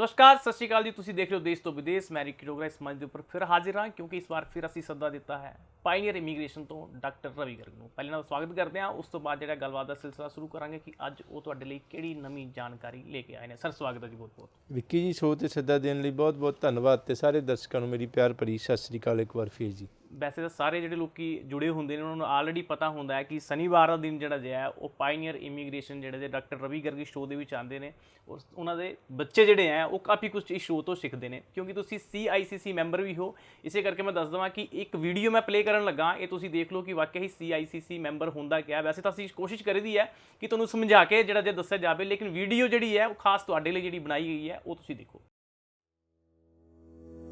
नमस्कार सत श्रीकाल जी। तुसीं देख रहे हो देश तो विदेश। मैं रिकी डोगरा इस मंच के उपर फिर हाजिर हाँ, क्योंकि इस बार फिर असीं सद्दा दिता है पायनीयर इमीग्रेशन तो डॉक्टर रवि गर्ग नूं। पहले नाल स्वागत करते हैं, उस तो बाद जिहड़ा गलबात दा सिलसिला शुरू करांगे कि अज वो तुहाडे लई किहड़ी नवीं जानकारी लेके आए ने। सर स्वागत है जी बहुत बहुत। विक्की जी शो ते सद्दा देने लई बहुत बहुत धन्नवाद ते सारे दर्शकों नूं मेरी प्यार भरी सत श्रीकाल एक बार फिर जी। वैसे तो सारे ਜਿਹੜੇ ਲੋਕੀ ਜੁੜੇ ਹੁੰਦੇ ਨੇ ਉਹਨਾਂ ਨੂੰ ਆਲਰੇਡੀ ਪਤਾ ਹੁੰਦਾ ਹੈ ਕਿ ਸ਼ਨੀਵਾਰ ਦਾ ਦਿਨ ਜਿਹੜਾ ਜਿਹਾ ਉਹ ਪਾਇਨੀਅਰ ਇਮੀਗ੍ਰੇਸ਼ਨ ਜਿਹੜੇ ਦੇ ਡਾਕਟਰ ਰਵੀ ਗਰਗ ਸ਼ੋਅ ਦੇ ਵਿੱਚ ਆਉਂਦੇ ਨੇ ਔਰ ਉਹਨਾਂ ਦੇ ਬੱਚੇ ਜਿਹੜੇ ਆ ਉਹ ਕਾਫੀ ਕੁਝ ਇਸ ਸ਼ੋਅ ਤੋਂ ਸਿੱਖਦੇ ਨੇ, ਕਿਉਂਕਿ ਤੁਸੀਂ CICC ਮੈਂਬਰ ਵੀ ਹੋ। ਇਸੇ ਕਰਕੇ ਮੈਂ ਦੱਸ ਦਵਾਂ ਕਿ ਇੱਕ ਵੀਡੀਓ ਮੈਂ ਪਲੇ ਕਰਨ ਲੱਗਾ, ਇਹ ਤੁਸੀਂ ਦੇਖ ਲਓ ਕਿ ਵਾਕਿਆ ਹੀ CICC ਮੈਂਬਰ ਹੁੰਦਾ ਕਿਆ। ਵੈਸੇ ਤਾਂ ਅਸੀਂ ਕੋਸ਼ਿਸ਼ ਕਰੀਦੀ ਹੈ ਕਿ ਤੁਹਾਨੂੰ ਸਮਝਾ ਕੇ ਜਿਹੜਾ ਜੇ ਦੱਸਿਆ ਜਾਵੇ, ਲੇਕਿਨ ਵੀਡੀਓ ਜਿਹੜੀ ਹੈ ਉਹ ਖਾਸ ਤੁਹਾਡੇ ਲਈ ਜਿਹੜੀ ਬਣਾਈ ਗਈ ਹੈ ਉਹ ਤੁਸੀਂ ਦੇਖੋ।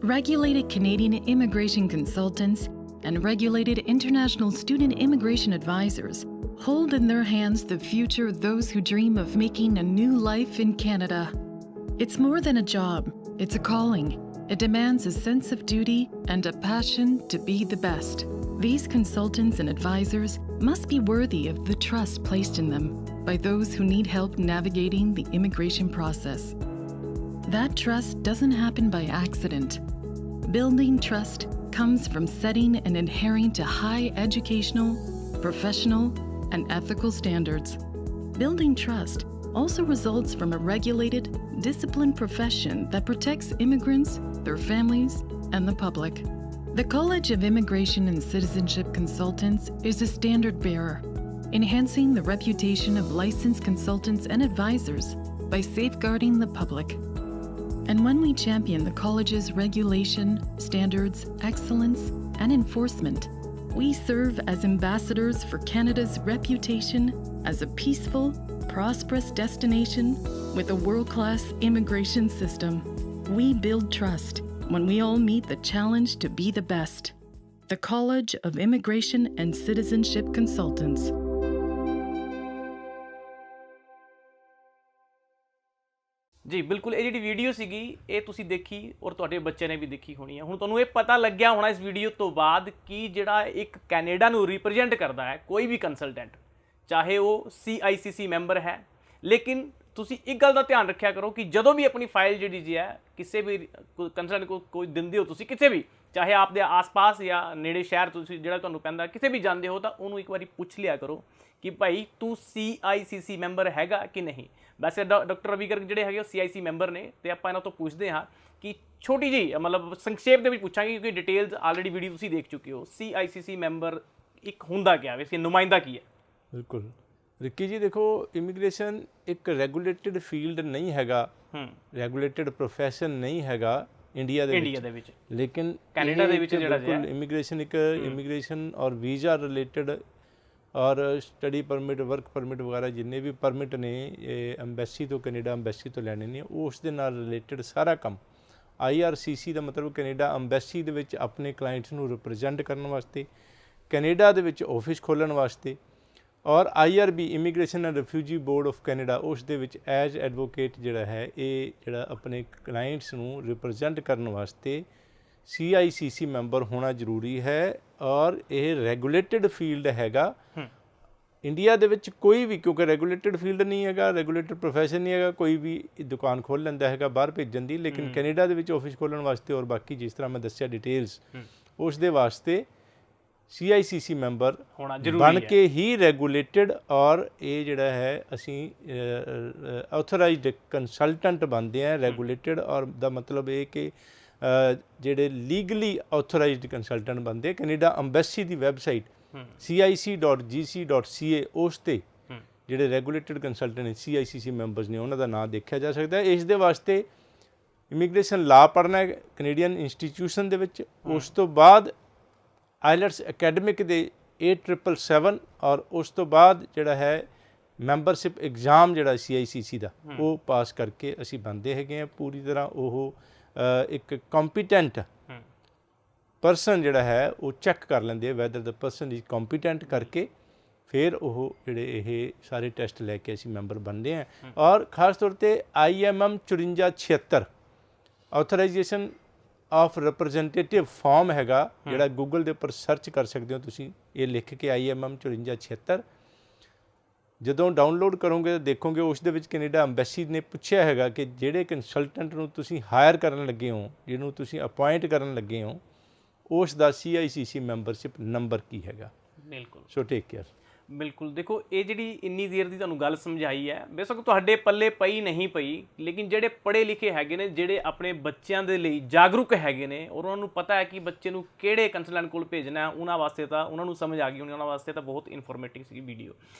Regulated Canadian immigration consultants and regulated international student immigration advisors hold in their hands the future of those who dream of making a new life in Canada. It's more than a job, it's a calling. It demands a sense of duty and a passion to be the best. These consultants and advisors must be worthy of the trust placed in them by those who need help navigating the immigration process. That trust doesn't happen by accident. Building trust comes from setting and adhering to high educational, professional, and ethical standards. Building trust also results from a regulated, disciplined profession that protects immigrants, their families, and the public. The College of Immigration and Citizenship Consultants is a standard bearer, enhancing the reputation of licensed consultants and advisors by safeguarding the public. And when we champion the college's regulation, standards, excellence, and enforcement, we serve as ambassadors for Canada's reputation as a peaceful, prosperous destination with a world-class immigration system. We build trust when we all meet the challenge to be the best. The College of Immigration and Citizenship Consultants. जी बिल्कुल, ये जी video सीगी ये तुसी देखी और तुहाडे बच्चे ने भी देखी होनी है। हुण तुहानूं ये पता लग गया होना इस वीडियो तो बाद कि जिहड़ा एक कैनेडा नूं रिप्रजेंट करता है कोई भी कंसलटेंट, चाहे वो CICC मैंबर है, लेकिन तुसी एक गल दा ध्यान रखिया करो कि जदों भी अपनी फाइल जिहड़ी जी है किसी भी कंसलटेंट को कोई दिंदे हो तुसी किते भी, चाहे आपदे आस पास या नेड़े शहर तुसी जिहड़ा तुहानूं पैंदा किते भी जांदे हो, तां उहनूं एक वारी पुछ लिया करो कि भाई तू CICC मैंबर हैगा कि नहीं। वैसे डॉक्टर रवि गर्ग ਜਿਹੜੇ ਹੈਗੇ CICC ਮੈਂਬਰ ਨੇ ਤੇ ਆਪਾਂ ਇਹਨਾਂ ਤੋਂ ਪੁੱਛਦੇ ਹਾਂ ਕਿ ਛੋਟੀ ਜਿਹੀ ਮਤਲਬ ਸੰਖੇਪ ਦੇ ਵਿੱਚ ਪੁੱਛਾਂਗੇ, ਕਿਉਂਕਿ ਡਿਟੇਲਸ ਆਲਰੇਡੀ ਵੀਡੀਓ ਤੁਸੀਂ ਦੇਖ ਚੁੱਕੇ ਹੋ। CICC ਮੈਂਬਰ ਇੱਕ ਹੁੰਦਾ ਕਿਆ ਹੈ, ਇਸਕੇ ਨੁਮਾਇੰਦਾ ਕੀ ਹੈ? ਬਿਲਕੁਲ ਰਿੱਕੀ ਜੀ, ਦੇਖੋ ਇਮੀਗ੍ਰੇਸ਼ਨ ਇੱਕ ਰੈਗੂਲੇਟਡ ਫੀਲਡ ਨਹੀਂ ਹੈਗਾ, ਰੈਗੂਲੇਟਡ ਪ੍ਰੋਫੈਸ਼ਨ ਨਹੀਂ ਹੈਗਾ ਇੰਡੀਆ ਦੇ ਵਿੱਚ, ਲੇਕਿਨ ਕੈਨੇਡਾ ਦੇ ਵਿੱਚ ਜਿਹੜਾ ਬਿਲਕੁਲ ਇਮੀਗ੍ਰੇਸ਼ਨ ਇੱਕ ਇਮੀਗ੍ਰੇਸ਼ਨ ਔਰ ਵੀਜ਼ਾ ਰਿਲੇਟਡ और स्टडी परमिट, वर्क परमिट वगैरह जिन्ने भी परमिट ने अंबैसी तो कनेडा अंबैसी तो लैने ने उस दे नाल रिलेटेड सारा काम IRCC का मतलब कनेडा अंबैसी दे विच अपने क्लाइंट्स नूं रिप्रजेंट करने वास्ते, कनेडा दे विच ऑफिस खोलण वास्ते, और IRB immigration and refugee board of Canada उस दे विच एज एडवोकेट जिहड़ा है ये जिहड़ा अपने क्लाइंट्स नूं रिप्रजेंट करने वास्ते CICC मैंबर होना जरूरी है। और ये रेगूलेटेड फील्ड हैगा इंडिया दे विच कोई भी, क्योंकि रेगूलेटेड फील्ड नहीं हैगा, रेगूलेटेड प्रोफैशन नहीं हैगा, कोई भी दुकान खोल लैंदा हैगा बाहर भेजन दी, लेकिन कनेडा दे विच ऑफिस खोलण वास्ते और बाकी जिस तरह मैं दस्सिया डिटेल्स उस दे वास्ते CICC मैंबर बन के ही रेगूलेटेड और ये जिहड़ा है असीं ऑथराइज्ड कंसलटेंट बनते हैं। रेगूलेटेड और दा मतलब ये कि ਜਿਹੜੇ ਲੀਗਲੀ ਆਥੋਰਾਈਜ਼ਡ ਕੰਸਲਟੈਂਟ ਬਣਦੇ ਕੈਨੇਡਾ ਅੰਬੈਸੀ ਦੀ ਵੈਬਸਾਈਟ cic.gc.ca ਉਸ 'ਤੇ ਜਿਹੜੇ ਰੈਗੂਲੇਟਡ ਕੰਸਲਟੈਂਟ ਨੇ CICC ਮੈਂਬਰਸ ਨੇ ਉਹਨਾਂ ਦਾ ਨਾਂ ਦੇਖਿਆ ਜਾ ਸਕਦਾ ਹੈ। ਇਸ ਦੇ ਵਾਸਤੇ ਇਮੀਗ੍ਰੇਸ਼ਨ ਲਾ ਪੜ੍ਹਨਾ ਕੈਨੇਡੀਅਨ ਇੰਸਟੀਟਿਊਸ਼ਨ ਦੇ ਵਿੱਚ, ਉਸ ਤੋਂ ਬਾਅਦ ਆਈਲੈਟਸ ਅਕੈਡਮਿਕ ਦੇ 8777 ਔਰ ਉਸ ਤੋਂ ਬਾਅਦ ਜਿਹੜਾ ਹੈ ਮੈਂਬਰਸ਼ਿਪ ਐਗਜ਼ਾਮ ਜਿਹੜਾ CICC ਦਾ ਉਹ ਪਾਸ ਕਰਕੇ ਅਸੀਂ ਬਣਦੇ ਹੈਗੇ ਹਾਂ ਪੂਰੀ ਤਰ੍ਹਾਂ। ਉਹ ਇੱਕ ਕੰਪੀਟੈਂਟ ਪਰਸਨ ਜਿਹੜਾ ਹੈ ਉਹ ਚੈੱਕ ਕਰ ਲੈਂਦੇ weather the person is competent ਕਰਕੇ ਫਿਰ ਉਹ ਜਿਹੜੇ ਇਹ ਸਾਰੇ ਟੈਸਟ ਲੈ ਕੇ ਅਸੀਂ ਮੈਂਬਰ ਬਣਦੇ ਹਾਂ। ਔਰ ਖਾਸ ਤੌਰ 'ਤੇ IMM 5476 authorization of representative form ਹੈਗਾ, ਜਿਹੜਾ ਗੂਗਲ ਦੇ ਉੱਪਰ ਸਰਚ ਕਰ ਸਕਦੇ ਹੋ ਤੁਸੀਂ, ਇਹ ਲਿਖ ਕੇ IMM 5476 ਜਦੋਂ ਡਾਊਨਲੋਡ ਕਰੋਗੇ ਤਾਂ ਦੇਖੋਗੇ ਉਸ ਦੇ ਵਿੱਚ ਕੈਨੇਡਾ ਅੰਬੈਸੀ ਨੇ ਪੁੱਛਿਆ ਹੈਗਾ ਕਿ ਜਿਹੜੇ ਕੰਸਲਟੈਂਟ ਨੂੰ ਤੁਸੀਂ ਹਾਇਰ ਕਰਨ ਲੱਗੇ ਹੋ, ਜਿਹਨੂੰ ਤੁਸੀਂ ਅਪਾਇੰਟ ਕਰਨ ਲੱਗੇ ਹੋ, ਉਸ ਦਾ CICC ਮੈਂਬਰਸ਼ਿਪ ਨੰਬਰ ਕੀ ਹੈਗਾ। ਬਿਲਕੁਲ। ਸੋ ਟੇਕ ਕੇਅਰ। ਬਿਲਕੁਲ। ਦੇਖੋ ਇਹ ਜਿਹੜੀ ਇੰਨੀ ਦੇਰ ਦੀ ਤੁਹਾਨੂੰ ਗੱਲ ਸਮਝਾਈ ਹੈ, ਬੇਸ਼ੱਕ ਤੁਹਾਡੇ ਪੱਲੇ ਪਈ ਨਹੀਂ ਪਈ, ਲੇਕਿਨ ਜਿਹੜੇ ਪੜ੍ਹੇ ਲਿਖੇ ਹੈਗੇ ਨੇ, ਜਿਹੜੇ ਆਪਣੇ ਬੱਚਿਆਂ ਦੇ ਲਈ ਜਾਗਰੂਕ ਹੈਗੇ ਨੇ, ਔਰ ਉਹਨਾਂ ਨੂੰ ਪਤਾ ਹੈ ਕਿ ਬੱਚੇ ਨੂੰ ਕਿਹੜੇ ਕੰਸਲਟੈਂਟ ਕੋਲ ਭੇਜਣਾ, ਉਹਨਾਂ ਵਾਸਤੇ ਤਾਂ ਉਹਨਾਂ ਨੂੰ ਸਮਝ ਆ ਗਈ ਹੋਣੀ, ਉਹਨਾਂ ਵਾਸਤੇ ਤਾਂ ਬਹੁਤ ਇਨਫੋਰਮੇਟਿਵ ਸੀਗੀ ਵੀਡੀਓ।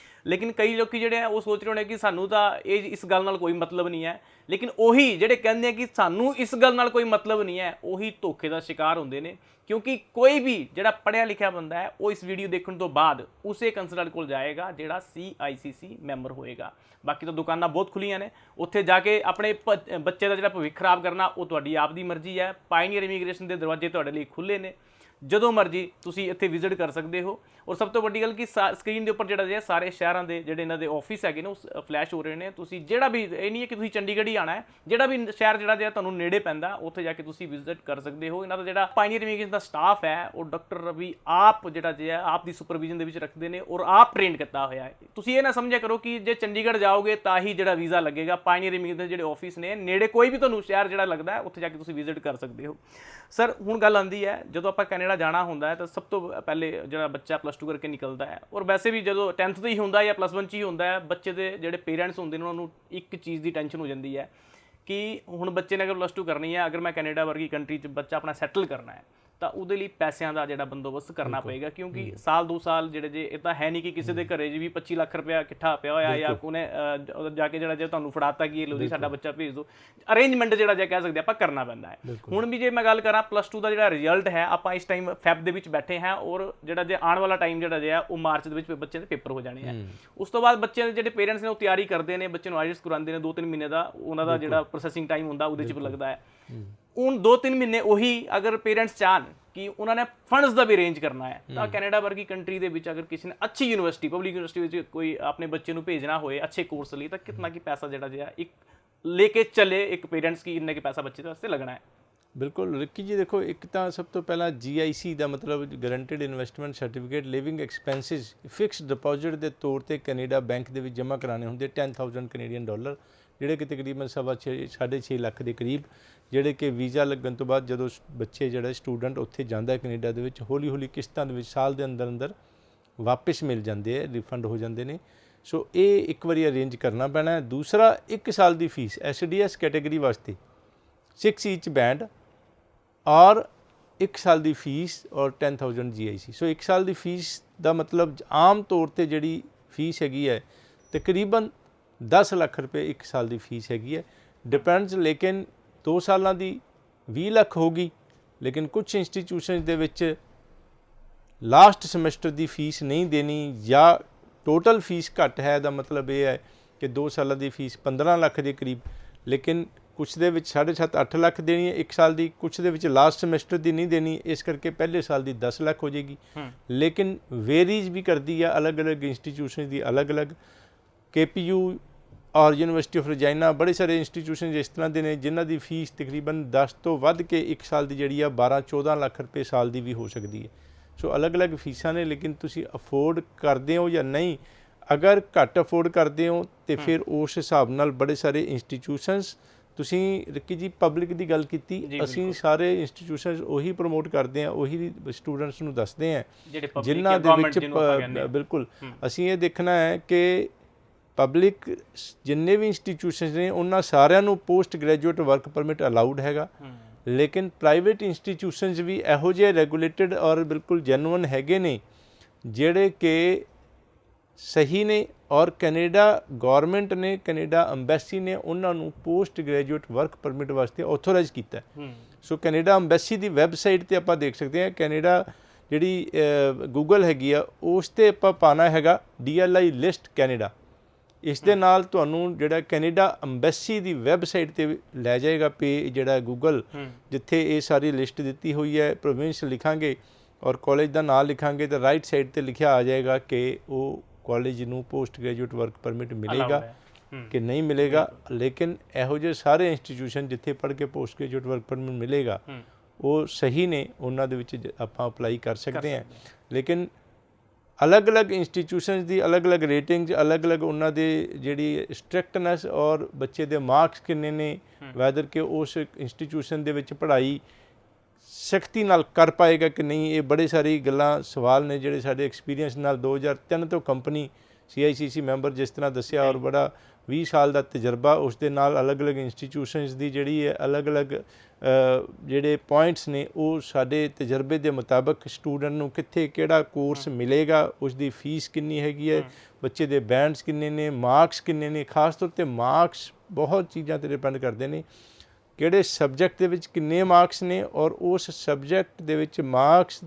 ਲੇਕਿਨ ਕਈ ਲੋਕੀ ਜਿਹੜੇ ਆ ਉਹ ਸੋਚ ਰਹੇ ਹੋਣੇ ਕਿ ਸਾਨੂੰ ਤਾਂ ਇਸ ਗੱਲ ਨਾਲ ਕੋਈ ਮਤਲਬ ਨਹੀਂ ਹੈ, ਲੇਕਿਨ ਉਹੀ ਜਿਹੜੇ ਕਹਿੰਦੇ ਆ ਕਿ ਸਾਨੂੰ ਇਸ ਗੱਲ ਨਾਲ ਕੋਈ ਮਤਲਬ ਨਹੀਂ ਹੈ, ਉਹੀ ਧੋਖੇ ਦਾ ਸ਼ਿਕਾਰ ਹੁੰਦੇ ਨੇ। ਕਿਉਂਕਿ ਕੋਈ ਵੀ ਜਿਹੜਾ ਪੜ੍ਹਿਆ ਲਿਖਿਆ ਬੰਦਾ ਹੈ ਉਹ ਇਸ ਵੀਡੀਓ ਦੇਖਣ ਤੋਂ ਬਾਅਦ ਉਸੇ ਕੰਸਲਟੈਂਟ ਕੋਲ ਜਾਏਗਾ ਜਿਹੜਾ CICC ਮੈਂਬਰ ਹੋਏਗਾ। ਬਾਕੀ ਤਾਂ ਦੁਕਾਨਾਂ ਬਹੁਤ ਖੁੱਲੀਆਂ ਨੇ, ਉੱਥੇ ਜਾ ਕੇ ਆਪਣੇ ਬੱਚੇ ਦਾ ਜਿਹੜਾ ਭਵਿੱਖ ਖਰਾਬ ਕਰਨਾ ਉਹ ਤੁਹਾਡੀ ਆਪ ਦੀ ਮਰਜ਼ੀ ਹੈ। ਪਾਇਨੀਅਰ ਇਮੀਗ੍ਰੇਸ਼ਨ ਦੇ ਦਰਵਾਜ਼ੇ ਤੁਹਾਡੇ ਲਈ ਖੁੱਲ੍ਹੇ ਨੇ, ਜਦੋਂ ਮਰਜ਼ੀ ਤੁਸੀਂ ਇੱਥੇ ਵਿਜ਼ਿਟ ਕਰ ਸਕਦੇ ਹੋ। ਔਰ ਸਭ ਤੋਂ ਵੱਡੀ ਗੱਲ ਕਿ ਸਕਰੀਨ ਦੇ ਉੱਪਰ ਜਿਹੜਾ ਜੇ ਸਾਰੇ ਸ਼ਹਿਰਾਂ ਦੇ ਜਿਹੜੇ ਇਹਨਾਂ ਦੇ ਆਫਿਸ ਹੈਗੇ ਨੇ ਉਹ ਫਲੈਸ਼ ਹੋ ਰਹੇ ਨੇ। ਤੁਸੀਂ ਜਿਹੜਾ ਵੀ, ਇਹ ਨਹੀਂ ਹੈ ਕਿ ਤੁਸੀਂ ਚੰਡੀਗੜ੍ਹ ਹੀ ਆਉਣਾ ਹੈ, ਜਿਹੜਾ ਵੀ ਸ਼ਹਿਰ ਜਿਹੜਾ ਤੁਹਾਨੂੰ ਨੇੜੇ ਪੈਂਦਾ ਉੱਥੇ ਜਾ ਕੇ ਤੁਸੀਂ ਵਿਜ਼ਿਟ ਕਰ ਸਕਦੇ ਹੋ। ਇਹਨਾਂ ਦਾ ਜਿਹੜਾ ਪਾਇਨੀਅਰ ਇਮੀਗ੍ਰੇਸ਼ਨ ਦਾ ਸਟਾਫ ਹੈ ਉਹ ਡਾਕਟਰ ਰਵੀ ਆਪ ਜਿਹੜਾ ਜੇ ਆਪ ਦੀ ਸੁਪਰਵਿਜ਼ਨ ਦੇ ਵਿੱਚ ਰੱਖਦੇ ਨੇ ਔਰ ਆਪ ਟ੍ਰੇਨ ਕੀਤਾ ਹੋਇਆ ਹੈ। ਤੁਸੀਂ ਇਹ ਨਾ ਸਮਝਿਆ ਕਰੋ ਕਿ ਜੇ ਚੰਡੀਗੜ੍ਹ ਜਾਓਗੇ ਤਾਂ ਹੀ ਜਿਹੜਾ ਵੀਜ਼ਾ ਲੱਗੇਗਾ। ਪਾਇਨੀਅਰ ਇਮੀਗ੍ਰੇਸ਼ਨ ਦੇ ਜਿਹੜੇ ਆਫਿਸ ਨੇ ਨੇੜੇ, ਕੋਈ ਵੀ ਤੁਹਾਨੂੰ ਸ਼ਹਿਰ ਜਿਹੜਾ ਲੱਗਦਾ ਹੈ ਉੱਥੇ ਜਾ ਕੇ ਤੁਸੀਂ ਵਿਜ਼ਿਟ ਕਰ ਸਕਦੇ ਹੋ। ਸਰ ਹੁਣ ਗੱਲ ਆਉਂਦੀ ਹੈ, ਜਦੋਂ ਆਪਾਂ ਕੈਨੇਡਾ ਜਾਣਾ ਹੁੰਦਾ ਹੈ ਤਾਂ ਸਭ ਤੋਂ ਪਹਿਲੇ ਜਿਹੜਾ ਬੱਚਾ +2 ਕਰਕੇ ਨਿਕਲਦਾ ਹੈ, ਔਰ ਵੈਸੇ ਵੀ ਜਦੋਂ 10th ਤੇ ਹੀ ਹੁੰਦਾ ਜਾਂ +1 'ਚ ਹੀ ਹੁੰਦਾ ਹੈ, ਬੱਚੇ ਦੇ ਜਿਹੜੇ ਪੇਰੈਂਟਸ ਹੁੰਦੇ ਨੇ ਉਹਨਾਂ ਨੂੰ ਇੱਕ ਚੀਜ਼ ਦੀ ਟੈਨਸ਼ਨ ਹੋ ਜਾਂਦੀ ਹੈ ਕਿ ਹੁਣ ਬੱਚੇ ਨੇ ਅਗਰ +2 ਕਰਨੀ ਹੈ, ਅਗਰ ਮੈਂ ਕੈਨੇਡਾ ਵਰਗੀ ਕੰਟਰੀ 'ਚ ਬੱਚਾ ਆਪਣਾ ਸੈਟਲ ਕਰਨਾ ਹੈ ਤਾਂ ਉਹਦੇ ਲਈ ਪੈਸਿਆਂ ਦਾ ਜਿਹੜਾ ਬੰਦੋਬਸਤ ਕਰਨਾ ਪਏਗਾ। ਕਿਉਂਕਿ ਸਾਲ 2 ਸਾਲ ਜਿਹੜੇ ਜੇ ਇਹ ਤਾਂ ਹੈ ਨਹੀਂ ਕਿ ਕਿਸੇ ਦੇ ਘਰੇ ਵੀ 25 ਲੱਖ ਰੁਪਇਆ ਇਕੱਠਾ ਪਿਆ ਹੋਇਆ ਜਾਂ ਉਹਨੇ ਜਾ ਕੇ ਜਿਹੜਾ ਜੇ ਤੁਹਾਨੂੰ ਫੜਾਤਾ ਕਿ ਇਹ ਲੋ ਜੀ ਸਾਡਾ ਬੱਚਾ ਭੇਜ ਦਿਓ, ਅਰੇਂਜਮੈਂਟ ਜਿਹੜਾ ਜੇ ਕਹਿ ਸਕਦੇ ਆਪਾਂ ਕਰਨਾ ਪੈਂਦਾ ਹੈ। ਹੁਣ ਵੀ ਜੇ ਮੈਂ ਗੱਲ ਕਰਾਂ +2 ਦਾ ਜਿਹੜਾ ਰਿਜ਼ਲਟ ਹੈ, ਆਪਾਂ ਇਸ ਟਾਈਮ ਫੈਬ ਦੇ ਵਿੱਚ ਬੈਠੇ ਹਾਂ ਔਰ ਜਿਹੜਾ ਜੇ ਆਉਣ ਵਾਲਾ ਟਾਈਮ ਜਿਹੜਾ ਜੇ ਉਹ ਮਾਰਚ ਦੇ ਵਿੱਚ ਬੱਚੇ ਦੇ ਪੇਪਰ ਹੋ ਜਾਣੇ ਆ। ਉਸ ਤੋਂ ਬਾਅਦ ਬੱਚੇ ਦੇ ਜਿਹੜੇ ਪੇਰੈਂਟਸ ਨੇ ਉਹ ਤਿਆਰੀ ਕਰਦੇ ਨੇ, ਬੱਚੇ ਨੂੰ ਆਈਲੈਟਸ ਕਰਾਉਂਦੇ ਨੇ, 2-3 ਮਹੀਨੇ ਦਾ ਉਹਨਾਂ ਦਾ ਜਿਹੜਾ ਪ੍ਰੋਸੈਸਿੰਗ ਟਾਈਮ ਹੁੰਦਾ ਉਹਦੇ 'ਚ ਲੱਗਦਾ ਹੈ। ਹੁਣ 2-3 ਮਹੀਨੇ ਉਹੀ ਅਗਰ ਪੇਰੈਂਟਸ ਚਾਹਣ ਕਿ ਉਹਨਾਂ ਨੇ ਫੰਡਸ ਦਾ ਵੀ ਅਰੇਂਜ ਕਰਨਾ ਹੈ ਤਾਂ ਕੈਨੇਡਾ ਵਰਗੀ ਕੰਟਰੀ ਦੇ ਵਿੱਚ ਅਗਰ ਕਿਸੇ ਨੇ ਅੱਛੀ ਯੂਨੀਵਰਸਿਟੀ, ਪਬਲਿਕ ਯੂਨੀਵਰਸਿਟੀ ਵਿੱਚ ਕੋਈ ਆਪਣੇ ਬੱਚੇ ਨੂੰ ਭੇਜਣਾ ਹੋਏ ਅੱਛੇ ਕੋਰਸ ਲਈ, ਤਾਂ ਕਿਤਨਾ ਕਿ ਪੈਸਾ ਜਿਹੜਾ ਜਿਹਾ ਇੱਕ ਲੈ ਕੇ ਚੱਲੇ ਇੱਕ ਪੇਰੈਂਟਸ ਕੀ ਇੰਨੇ ਕਿ ਪੈਸਾ ਬੱਚੇ ਦੇ ਵਾਸਤੇ ਲੱਗਣਾ ਹੈ। ਬਿਲਕੁਲ ਰਿੱਕੀ ਜੀ, ਦੇਖੋ ਇੱਕ ਤਾਂ ਸਭ ਤੋਂ ਪਹਿਲਾਂ GIC ਦਾ ਮਤਲਬ guaranteed investment certificate living expenses fixed deposit ਦੇ ਤੌਰ ਤੇ ਕੈਨੇਡਾ ਬੈਂਕ ਦੇ ਵਿੱਚ ਜਮ੍ਹਾਂ ਕਰਾਉਣੇ ਹੁੰਦੇ $10,000 ਕੈਨੇਡੀਅਨ ਡਾਲਰ, ਜਿਹੜੇ ਕਿ ਤਕਰੀਬਨ 6.5 ਲੱਖ ਦੇ ਕਰੀਬ, ਜਿਹੜੇ ਕਿ ਵੀਜ਼ਾ ਲੱਗਣ ਤੋਂ ਬਾਅਦ ਜਦੋਂ ਬੱਚੇ ਜਿਹੜਾ ਸਟੂਡੈਂਟ ਉੱਥੇ ਜਾਂਦਾ ਹੈ ਕੈਨੇਡਾ ਦੇ ਵਿੱਚ, ਹੌਲੀ ਹੌਲੀ ਕਿਸ਼ਤਾਂ ਦੇ ਵਿੱਚ ਸਾਲ ਦੇ ਅੰਦਰ ਅੰਦਰ ਵਾਪਿਸ ਮਿਲ ਜਾਂਦੇ ਹੈ, ਰਿਫੰਡ ਹੋ ਜਾਂਦੇ ਨੇ। ਸੋ ਇਹ ਇੱਕ ਵਾਰੀ ਅਰੇਂਜ ਕਰਨਾ ਪੈਣਾ ਹੈ। ਦੂਸਰਾ 1 ਸਾਲ ਦੀ ਫੀਸ SDS ਕੈਟੇਗਰੀ ਵਾਸਤੇ 6 ਈਚ ਬੈਂਡ ਔਰ 1 ਸਾਲ ਦੀ ਫੀਸ ਔਰ 10,000 GIC। ਸੋ 1 ਸਾਲ ਦੀ ਫੀਸ ਦਾ ਮਤਲਬ ਆਮ ਤੌਰ ਤੇ ਜਿਹੜੀ ਫੀਸ ਹੈਗੀ ਹੈ ਤਕਰੀਬਨ 10 ਲੱਖ ਰੁਪਏ 1 ਸਾਲ ਦੀ ਫੀਸ ਹੈਗੀ ਹੈ, ਡਿਪੈਂਡਸ। ਲੇਕਿਨ 2 ਸਾਲਾਂ ਦੀ 20 ਲੱਖ ਹੋਗੀ, ਲੇਕਿਨ ਕੁਝ ਇੰਸਟੀਟਿਊਸ਼ਨ ਦੇ ਵਿੱਚ ਲਾਸਟ ਸਮੈਸਟਰ ਦੀ ਫੀਸ ਨਹੀਂ ਦੇਣੀ ਜਾਂ ਟੋਟਲ ਫੀਸ ਘੱਟ ਹੈ ਦਾ ਮਤਲਬ ਇਹ ਹੈ ਕਿ 2 ਸਾਲਾਂ ਦੀ ਫੀਸ 15 ਲੱਖ ਦੇ ਕਰੀਬ, ਲੇਕਿਨ ਕੁਛ ਦੇ ਵਿੱਚ 7.5-8 ਲੱਖ ਦੇਣੀ ਹੈ 1 ਸਾਲ ਦੀ, ਕੁਛ ਦੇ ਵਿੱਚ ਲਾਸਟ ਸਮੈਸਟਰ ਦੀ ਨਹੀਂ ਦੇਣੀ, ਇਸ ਕਰਕੇ ਪਹਿਲੇ ਸਾਲ ਦੀ 10 ਲੱਖ ਹੋ ਜਾਏਗੀ। ਲੇਕਿਨ ਵੇਰੀਜ਼ ਵੀ ਕਰਦੀ ਹੈ, ਅਲੱਗ-ਅਲੱਗ ਇੰਸਟੀਟਿਊਸ਼ਨ ਦੀ ਅਲੱਗ-ਅਲੱਗ। KPU ਔਰ ਯੂਨੀਵਰਸਿਟੀ ਆਫ ਰਜਾਈਨਾ, ਬੜੇ ਸਾਰੇ ਇੰਸਟੀਟਿਊਸ਼ਨ ਇਸ ਤਰ੍ਹਾਂ ਦੇ ਨੇ ਜਿਨ੍ਹਾਂ ਦੀ ਫੀਸ ਤਕਰੀਬਨ 10 ਤੋਂ ਵੱਧ ਕੇ 1 ਸਾਲ ਦੀ ਜਿਹੜੀ ਆ 12-14 ਲੱਖ ਰੁਪਏ ਸਾਲ ਦੀ ਵੀ ਹੋ ਸਕਦੀ ਹੈ। ਸੋ ਅਲੱਗ-ਅਲੱਗ ਫੀਸਾਂ ਨੇ, ਲੇਕਿਨ ਤੁਸੀਂ ਅਫੋਰਡ ਕਰਦੇ ਹੋ ਜਾਂ ਨਹੀਂ। ਅਗਰ ਘੱਟ ਅਫੋਰਡ ਕਰਦੇ ਹੋ ਤਾਂ ਫਿਰ ਉਸ ਹਿਸਾਬ ਨਾਲ ਬੜੇ ਸਾਰੇ ਇੰਸਟੀਟਿਊਸ਼ਨਸ, ਤੁਸੀਂ ਰਿੱਕੀ ਜੀ ਪਬਲਿਕ ਦੀ ਗੱਲ ਕੀਤੀ, ਅਸੀਂ ਸਾਰੇ ਇੰਸਟੀਟਿਊਸ਼ਨਸ ਉਹੀ ਪ੍ਰਮੋਟ ਕਰਦੇ ਹਾਂ, ਉਹੀ ਸਟੂਡੈਂਟਸ ਨੂੰ ਦੱਸਦੇ ਹਾਂ ਜਿਨ੍ਹਾਂ ਦੇ ਵਿੱਚ ਬਿਲਕੁਲ ਅਸੀਂ ਇਹ ਦੇਖਣਾ ਹੈ ਕਿ ਪਬਲਿਕ ਜਿੰਨੇ ਵੀ ਇੰਸਟੀਟਿਊਸ਼ਨਸ ਨੇ ਉਹਨਾਂ ਸਾਰਿਆਂ ਨੂੰ post graduate work permit allowed ਹੈਗਾ, ਲੇਕਿਨ ਪ੍ਰਾਈਵੇਟ ਇੰਸਟੀਟਿਊਸ਼ਨਸ ਵੀ ਇਹੋ ਜਿਹੇ ਰੈਗੂਲੇਟਡ ਔਰ ਬਿਲਕੁਲ ਜੈਨੂਅਨ ਹੈਗੇ ਨੇ ਜਿਹੜੇ ਕਿ ਸਹੀ ਨੇ, ਔਰ ਕੈਨੇਡਾ ਗੌਰਮੈਂਟ ਨੇ, ਕੈਨੇਡਾ ਅੰਬੈਸੀ ਨੇ ਉਹਨਾਂ ਨੂੰ ਪੋਸਟ ਗ੍ਰੈਜੂਏਟ ਵਰਕ ਪਰਮਿਟ ਵਾਸਤੇ ਆਥੋਰਾਈਜ਼ ਕੀਤਾ। ਸੋ ਕੈਨੇਡਾ ਅੰਬੈਸੀ ਦੀ ਵੈਬਸਾਈਟ 'ਤੇ ਆਪਾਂ ਦੇਖ ਸਕਦੇ ਹਾਂ, ਕੈਨੇਡਾ ਜਿਹੜੀ ਗੂਗਲ ਹੈਗੀ ਆ ਉਸ 'ਤੇ ਆਪਾਂ ਪਾਉਣਾ ਹੈਗਾ DLI ਲਿਸਟ ਕੈਨੇਡਾ। ਇਸ ਦੇ ਨਾਲ ਤੁਹਾਨੂੰ ਜਿਹੜਾ ਕੈਨੇਡਾ ਅੰਬੈਸੀ ਦੀ ਵੈਬਸਾਈਟ 'ਤੇ ਲੈ ਜਾਏਗਾ ਜਿਹੜਾ ਗੂਗਲ, ਜਿੱਥੇ ਇਹ ਸਾਰੀ ਲਿਸਟ ਦਿੱਤੀ ਹੋਈ ਹੈ। ਪ੍ਰੋਵਿੰਸ ਲਿਖਾਂਗੇ ਔਰ ਕਾਲਜ ਦਾ ਨਾਮ ਲਿਖਾਂਗੇ ਤਾਂ ਰਾਈਟ ਸਾਈਡ 'ਤੇ ਲਿਖਿਆ ਆ ਜਾਏਗਾ ਕਿ ਉਹ ਕਾਲਜ ਨੂੰ ਪੋਸਟ ਗ੍ਰੈਜੂਏਟ ਵਰਕ ਪਰਮਿਟ ਮਿਲੇਗਾ ਕਿ ਨਹੀਂ ਮਿਲੇਗਾ। ਲੇਕਿਨ ਇਹੋ ਜਿਹੇ ਸਾਰੇ ਇੰਸਟੀਟਿਊਸ਼ਨ ਜਿੱਥੇ ਪੜ੍ਹ ਕੇ ਪੋਸਟ ਗ੍ਰੈਜੂਏਟ ਵਰਕ ਪਰਮਿਟ ਮਿਲੇਗਾ ਉਹ ਸਹੀ ਨੇ, ਉਹਨਾਂ ਦੇ ਵਿੱਚ ਆਪਾਂ ਅਪਲਾਈ ਕਰ ਸਕਦੇ ਹਾਂ। ਲੇਕਿਨ ਅਲੱਗ-ਅਲੱਗ ਇੰਸਟੀਟਿਊਸ਼ਨਸ ਦੀ ਅਲੱਗ-ਅਲੱਗ ਰੇਟਿੰਗਸ, ਅਲੱਗ-ਅਲੱਗ ਉਹਨਾਂ ਦੇ ਜਿਹੜੀ ਸਟ੍ਰਿਕਟਨੈਸ ਔਰ ਬੱਚੇ ਦੇ ਮਾਰਕਸ ਕਿੰਨੇ ਨੇ, ਵੈਦਰ ਕਿ ਉਸ ਇੰਸਟੀਟਿਊਸ਼ਨ ਦੇ ਵਿੱਚ ਪੜ੍ਹਾਈ ਸਖਤੀ ਨਾਲ ਕਰ ਪਾਏਗਾ ਕਿ ਨਹੀਂ। ਇਹ ਬੜੇ ਸਾਰੀ ਗੱਲਾਂ ਸਵਾਲ ਨੇ ਜਿਹੜੇ ਸਾਡੇ ਐਕਸਪੀਰੀਅੰਸ ਨਾਲ 2003 ਤੋਂ ਕੰਪਨੀ CICC ਮੈਂਬਰ ਜਿਸ ਤਰ੍ਹਾਂ ਦੱਸਿਆ, ਔਰ ਬੜਾ 20 ਸਾਲ ਦਾ ਤਜਰਬਾ ਉਸ ਦੇ ਨਾਲ ਅਲੱਗ-ਅਲੱਗ ਇੰਸਟੀਟਿਊਸ਼ਨਸ ਦੀ ਜਿਹੜੀ ਹੈ ਅਲੱਗ-ਅਲੱਗ ਜਿਹੜੇ ਪੁਆਇੰਟਸ ਨੇ ਉਹ ਸਾਡੇ ਤਜਰਬੇ ਦੇ ਮੁਤਾਬਕ ਸਟੂਡੈਂਟ ਨੂੰ ਕਿੱਥੇ ਕਿਹੜਾ ਕੋਰਸ ਮਿਲੇਗਾ, ਉਸ ਦੀ ਫੀਸ ਕਿੰਨੀ ਹੈਗੀ ਹੈ, ਬੱਚੇ ਦੇ ਬੈਂਡਸ ਕਿੰਨੇ ਨੇ, ਮਾਰਕਸ ਕਿੰਨੇ ਨੇ। ਖਾਸ ਤੌਰ 'ਤੇ ਮਾਰਕਸ ਬਹੁਤ ਚੀਜ਼ਾਂ 'ਤੇ ਡਿਪੈਂਡ ਕਰਦੇ ਨੇ, ਕਿਹੜੇ ਸਬਜੈਕਟ ਦੇ ਵਿੱਚ ਕਿੰਨੇ ਮਾਰਕਸ ਨੇ, ਔਰ ਉਸ ਸਬਜੈਕਟ ਦੇ ਵਿੱਚ ਮਾਰਕਸ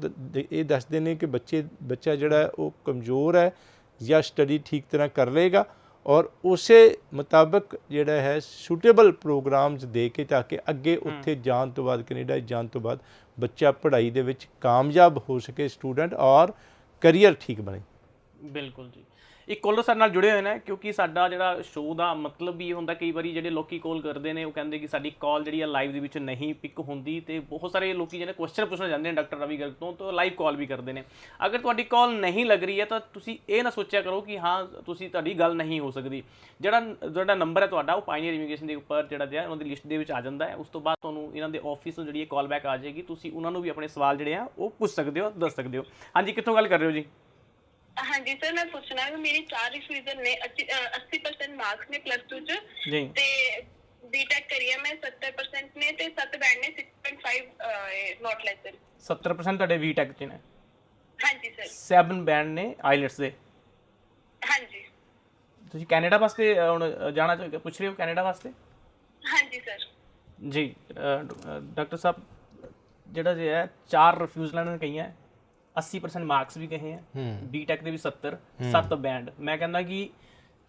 ਇਹ ਦੱਸਦੇ ਨੇ ਕਿ ਬੱਚਾ ਜਿਹੜਾ ਉਹ ਕਮਜ਼ੋਰ ਹੈ ਜਾਂ ਸਟੱਡੀ ਠੀਕ ਤਰ੍ਹਾਂ ਕਰ ਲਏਗਾ, ਔਰ ਉਸੇ ਮੁਤਾਬਕ ਜਿਹੜਾ ਹੈ ਸੂਟੇਬਲ ਪ੍ਰੋਗਰਾਮਸ ਦੇ ਕੇ ਤਾਂ ਕਿ ਅੱਗੇ ਉੱਥੇ ਜਾਣ ਤੋਂ ਬਾਅਦ, ਕੈਨੇਡਾ ਜਾਣ ਤੋਂ ਬਾਅਦ ਬੱਚਾ ਪੜ੍ਹਾਈ ਦੇ ਵਿੱਚ ਕਾਮਯਾਬ ਹੋ ਸਕੇ ਸਟੂਡੈਂਟ, ਔਰ ਕਰੀਅਰ ਠੀਕ ਬਣੇ। ਬਿਲਕੁਲ ਜੀ। ਇੱਕ ਕਾਲਰ ਸਾਡੇ ਨਾਲ ਜੁੜੇ ਹੋਏ ਨੇ, ਕਿਉਂਕਿ ਸਾਡਾ ਜਿਹੜਾ ਸ਼ੋਅ ਦਾ ਮਤਲਬ ਵੀ ਇਹ ਹੁੰਦਾ, ਕਈ ਵਾਰੀ ਜਿਹੜੇ ਲੋਕੀ ਕਾਲ ਕਰਦੇ ਨੇ ਉਹ ਕਹਿੰਦੇ ਕਿ ਸਾਡੀ ਕਾਲ ਜਿਹੜੀ ਆ ਲਾਈਵ ਦੇ ਵਿੱਚ ਨਹੀਂ ਪਿਕ ਹੁੰਦੀ, ਤੇ ਬਹੁਤ ਸਾਰੇ ਲੋਕੀ ਜਿਹੜੇ ਕੁਐਸਚਨ ਪੁੱਛਣਾ ਚਾਹੁੰਦੇ ਨੇ ਡਾਕਟਰ ਰਵੀ ਗਰਗ ਤੋਂ, ਤਾਂ ਲਾਈਵ ਕਾਲ ਵੀ ਕਰਦੇ ਨੇ। ਅਗਰ ਤੁਹਾਡੀ ਕਾਲ ਨਹੀਂ ਲੱਗ ਰਹੀ ਹੈ ਤਾਂ ਤੁਸੀਂ ਇਹ ਨਾ ਸੋਚਿਆ ਕਰੋ ਕਿ ਹਾਂ ਤੁਹਾਡੀ ਗੱਲ ਨਹੀਂ ਹੋ ਸਕਦੀ। ਜਿਹੜਾ ਨੰਬਰ ਹੈ ਤੁਹਾਡਾ ਉਹ ਪਾਇਨੀਅਰ ਇਮੀਗ੍ਰੇਸ਼ਨ ਦੇ ਉੱਪਰ ਜਿਹੜਾ ਹੈ ਉਹਨਾਂ ਦੀ ਲਿਸਟ ਦੇ ਵਿੱਚ ਆ ਜਾਂਦਾ ਹੈ। ਉਸ ਤੋਂ ਬਾਅਦ ਤੁਹਾਨੂੰ ਇਹਨਾਂ ਦੇ ਆਫਿਸ ਤੋਂ ਜਿਹੜੀ ਕਾਲ ਬੈਕ ਆ ਜਾਏਗੀ, ਤੁਸੀਂ ਉਹਨਾਂ ਨੂੰ ਵੀ ਆਪਣੇ ਸਵਾਲ ਜਿਹੜੇ ਆ ਉਹ ਪੁੱਛ ਸਕਦੇ ਹੋ, ਦੱਸ ਸਕਦੇ ਹੋ। ਹਾਂਜੀ, ਕਿੱਥੋਂ ਗੱਲ ਕਰ ਰਹੇ ਹੋ ਜੀ? ਹਾਂਜੀ ਸਰ, ਮੈਂ ਪੁੱਛਣਾ ਹੈ ਮੇਰੀ 4 ਰਿਫਿਊਜ਼ਲ ਨੇ, 80% ਮਾਰਕਸ ਨੇ +2 ਚ ਜੀ, ਤੇ ਬੀਟੈਕ ਕਰੀ ਹੈ ਮੈਂ, 70% ਨੇ ਤੇ 7 ਬੈਂਡ ਨੇ, 6.5 ਨੋਟ ਲੈਸ ਸਰ। 70% ਤੁਹਾਡੇ ਬੀਟੈਕ 'ਚ ਨੇ? ਹਾਂਜੀ ਸਰ। 7 ਬੈਂਡ ਨੇ ਆਈਲੈਟਸ ਦੇ? ਹਾਂਜੀ। ਤੁਸੀਂ ਕੈਨੇਡਾ ਵਾਸਤੇ ਹੁਣ ਜਾਣਾ ਪੁੱਛ ਰਹੇ ਹੋ, ਕੈਨੇਡਾ ਵਾਸਤੇ? ਹਾਂਜੀ ਸਰ। ਜੀ ਡਾਕਟਰ ਸਾਹਿਬ, ਜਿਹੜਾ ਜੇ ਹੈ 4 ਰਿਫਿਊਜ਼ਲਾਂ ਨੇ ਕਹੀਆਂ, 80% ਮਾਰਕਸ ਵੀ ਕਹੇ ਹੈ, ਬੀਟੈਕ ਦੇ ਵੀ 70, 7 ਬੈਂਡ। ਮੈਂ ਕਹਿੰਦਾ ਕਿ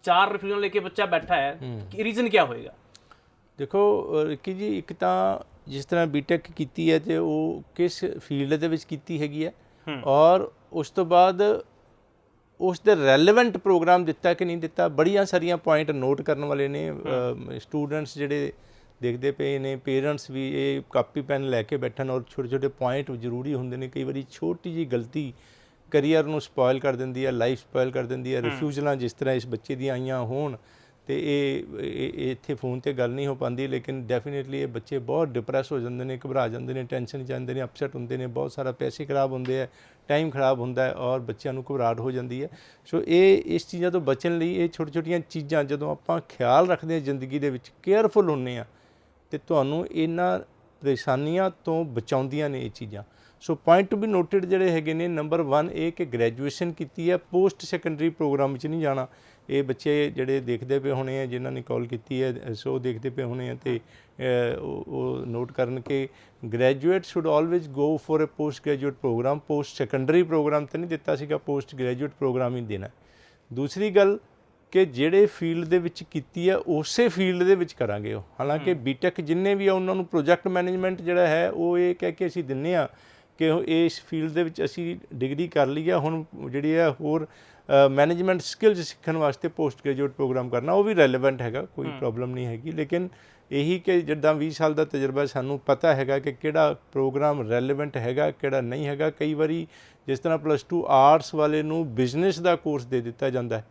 4 ਰਿਫਿਊਜ਼ਲ ਲੈ ਕੇ ਬੱਚਾ ਬੈਠਾ ਹੈ, ਕਿ ਰੀਜ਼ਨ ਕੀ ਹੋਏਗਾ? ਦੇਖੋ ਰਿੱਕੀ ਜੀ, ਇੱਕ ਤਾਂ ਜਿਸ ਤਰ੍ਹਾਂ ਬੀਟੈਕ ਕੀਤੀ ਹੈ ਤੇ ਉਹ ਕਿਸ ਫੀਲਡ ਦੇ ਵਿੱਚ ਕੀਤੀ ਹੈਗੀ ਹੈ, ਔਰ ਉਸ ਤੋਂ ਬਾਅਦ ਉਸ ਦੇ ਰੈਲੇਵੈਂਟ ਪ੍ਰੋਗਰਾਮ ਦਿੱਤਾ ਕਿ ਨਹੀਂ ਦਿੱਤਾ। ਬੜੀਆਂ ਸਾਰੀਆਂ ਪੁਆਇੰਟ ਨੋਟ ਕਰਨ ਵਾਲੇ ਨੇ। ਸਟੂਡੈਂਟਸ ਜਿਹੜੇ ਦੇਖਦੇ ਪਏ ਨੇ, ਪੇਰੈਂਟਸ ਵੀ ਇਹ ਕਾਪੀ ਪੈਨ ਲੈ ਕੇ ਬੈਠਣ, ਔਰ ਛੋਟੇ ਛੋਟੇ ਪੁਆਇੰਟ ਜ਼ਰੂਰੀ ਹੁੰਦੇ ਨੇ। ਕਈ ਵਾਰੀ ਛੋਟੀ ਜਿਹੀ ਗਲਤੀ ਕਰੀਅਰ ਨੂੰ ਸਪੋਇਲ ਕਰ ਦਿੰਦੀ ਹੈ, ਲਾਈਫ ਸਪੋਇਲ ਕਰ ਦਿੰਦੀ ਹੈ। ਰਿਫਿਊਜ਼ਲਾਂ ਜਿਸ ਤਰ੍ਹਾਂ ਇਸ ਬੱਚੇ ਦੀਆਂ ਆਈਆਂ ਹੋਣ ਤੇ ਇਹ ਇੱਥੇ ਫੋਨ ਤੇ ਗੱਲ ਨਹੀਂ ਹੋ ਪਾਉਂਦੀ, ਲੇਕਿਨ ਡੈਫੀਨੇਟਲੀ ਇਹ ਬੱਚੇ ਬਹੁਤ ਡਿਪਰੈਸ ਹੋ ਜਾਂਦੇ ਨੇ, ਘਬਰਾ ਜਾਂਦੇ ਨੇ, ਟੈਨਸ਼ਨ ਜਾਂਦੇ ਨੇ, ਅਪਸੈਟ ਹੁੰਦੇ ਨੇ, ਬਹੁਤ ਸਾਰਾ ਪੈਸੇ ਖਰਾਬ ਹੁੰਦੇ ਹੈ, ਟਾਈਮ ਖਰਾਬ ਹੁੰਦਾ ਹੈ, ਔਰ ਬੱਚਿਆਂ ਨੂੰ ਘਬਰਾਹਟ ਹੋ ਜਾਂਦੀ ਹੈ। ਸੋ ਇਸ ਚੀਜ਼ਾਂ ਤੋਂ ਬਚਣ ਲਈ ਇਹ ਛੋਟੀ ਛੋਟੀਆਂ ਚੀਜ਼ਾਂ ਜਦੋਂ ਆਪਾਂ ਖਿਆਲ ਰੱਖਦੇ ਹਾਂ ਜ਼ਿੰਦਗੀ ਦੇ ਵਿੱਚ, ਕੇਅਰਫੁਲ ਹੁੰਦੇ ਹਾਂ, ਤੇ ਤੁਹਾਨੂੰ ਇਹਨਾਂ ਪਰੇਸ਼ਾਨੀਆਂ ਤੋਂ ਬਚਾਉਂਦੀਆਂ ਨੇ ਇਹ ਚੀਜ਼ਾਂ। ਸੋ ਪੁਆਇੰਟ ਟੂ ਬੀ ਨੋਟਡ ਜਿਹੜੇ ਹੈਗੇ ਨੇ, ਨੰਬਰ 1 ਇਹ ਕਿ ਗ੍ਰੈਜੂਏਸ਼ਨ ਕੀਤੀ ਹੈ, ਪੋਸਟ ਸੈਕੰਡਰੀ ਪ੍ਰੋਗਰਾਮ ਵਿੱਚ ਨਹੀਂ ਜਾਣਾ। ਇਹ ਬੱਚੇ ਜਿਹੜੇ ਦੇਖਦੇ ਪਏ ਹੋਣੇ ਆ, ਜਿਨ੍ਹਾਂ ਨੇ ਕਾਲ ਕੀਤੀ ਹੈ, ਸੋ ਦੇਖਦੇ ਪਏ ਹੋਣੇ ਆ, ਤੇ ਉਹ ਨੋਟ ਕਰਨ ਕਿ graduate should always go for a post graduate programme. Post secondary programme ਤਾਂ ਨਹੀਂ ਦਿੱਤਾ ਸੀਗਾ, ਪੋਸਟ ਗ੍ਰੈਜੂਏਟ ਪ੍ਰੋਗਰਾਮ ਹੀ ਦੇਣਾ। ਦੂਸਰੀ ਗੱਲ ਕਿ ਜਿਹੜੇ ਫੀਲਡ ਦੇ ਵਿੱਚ ਕੀਤੀ ਹੈ ਉਸੇ ਫੀਲਡ ਦੇ ਵਿੱਚ ਕਰਾਂਗੇ ਉਹ। ਹਾਲਾਂਕਿ ਬੀਟੈਕ ਜਿੰਨੇ ਵੀ ਆ ਉਹਨਾਂ ਨੂੰ ਪ੍ਰੋਜੈਕਟ ਮੈਨੇਜਮੈਂਟ ਜਿਹੜਾ ਹੈ ਉਹ ਇਹ ਕਹਿ ਕੇ ਅਸੀਂ ਦਿੰਦੇ ਹਾਂ ਕਿ ਇਸ ਫੀਲਡ ਦੇ ਵਿੱਚ ਅਸੀਂ ਡਿਗਰੀ ਕਰ ਲਈ ਆ, ਹੁਣ ਜਿਹੜੀ ਹੈ ਹੋਰ ਮੈਨੇਜਮੈਂਟ ਸਕਿੱਲਸ ਸਿੱਖਣ ਵਾਸਤੇ ਪੋਸਟ ਗ੍ਰੈਜੂਏਟ ਪ੍ਰੋਗਰਾਮ ਕਰਨਾ, ਉਹ ਵੀ ਰੈਲੇਵੈਂਟ ਹੈਗਾ, ਕੋਈ ਪ੍ਰੋਬਲਮ ਨਹੀਂ ਹੈਗੀ। ਲੇਕਿਨ ਇਹੀ ਕਿ ਜਿੱਦਾਂ 20 ਸਾਲ ਦਾ ਤਜਰਬਾ, ਸਾਨੂੰ ਪਤਾ ਹੈਗਾ ਕਿ ਕਿਹੜਾ ਪ੍ਰੋਗਰਾਮ ਰੈਲੇਵੈਂਟ ਹੈਗਾ, ਕਿਹੜਾ ਨਹੀਂ ਹੈਗਾ। ਕਈ ਵਾਰੀ ਜਿਸ ਤਰ੍ਹਾਂ +2 ਆਰਟਸ ਵਾਲੇ ਨੂੰ ਬਿਜ਼ਨਸ ਦਾ ਕੋਰਸ ਦੇ ਦਿੱਤਾ ਜਾਂਦਾ ਹੈ।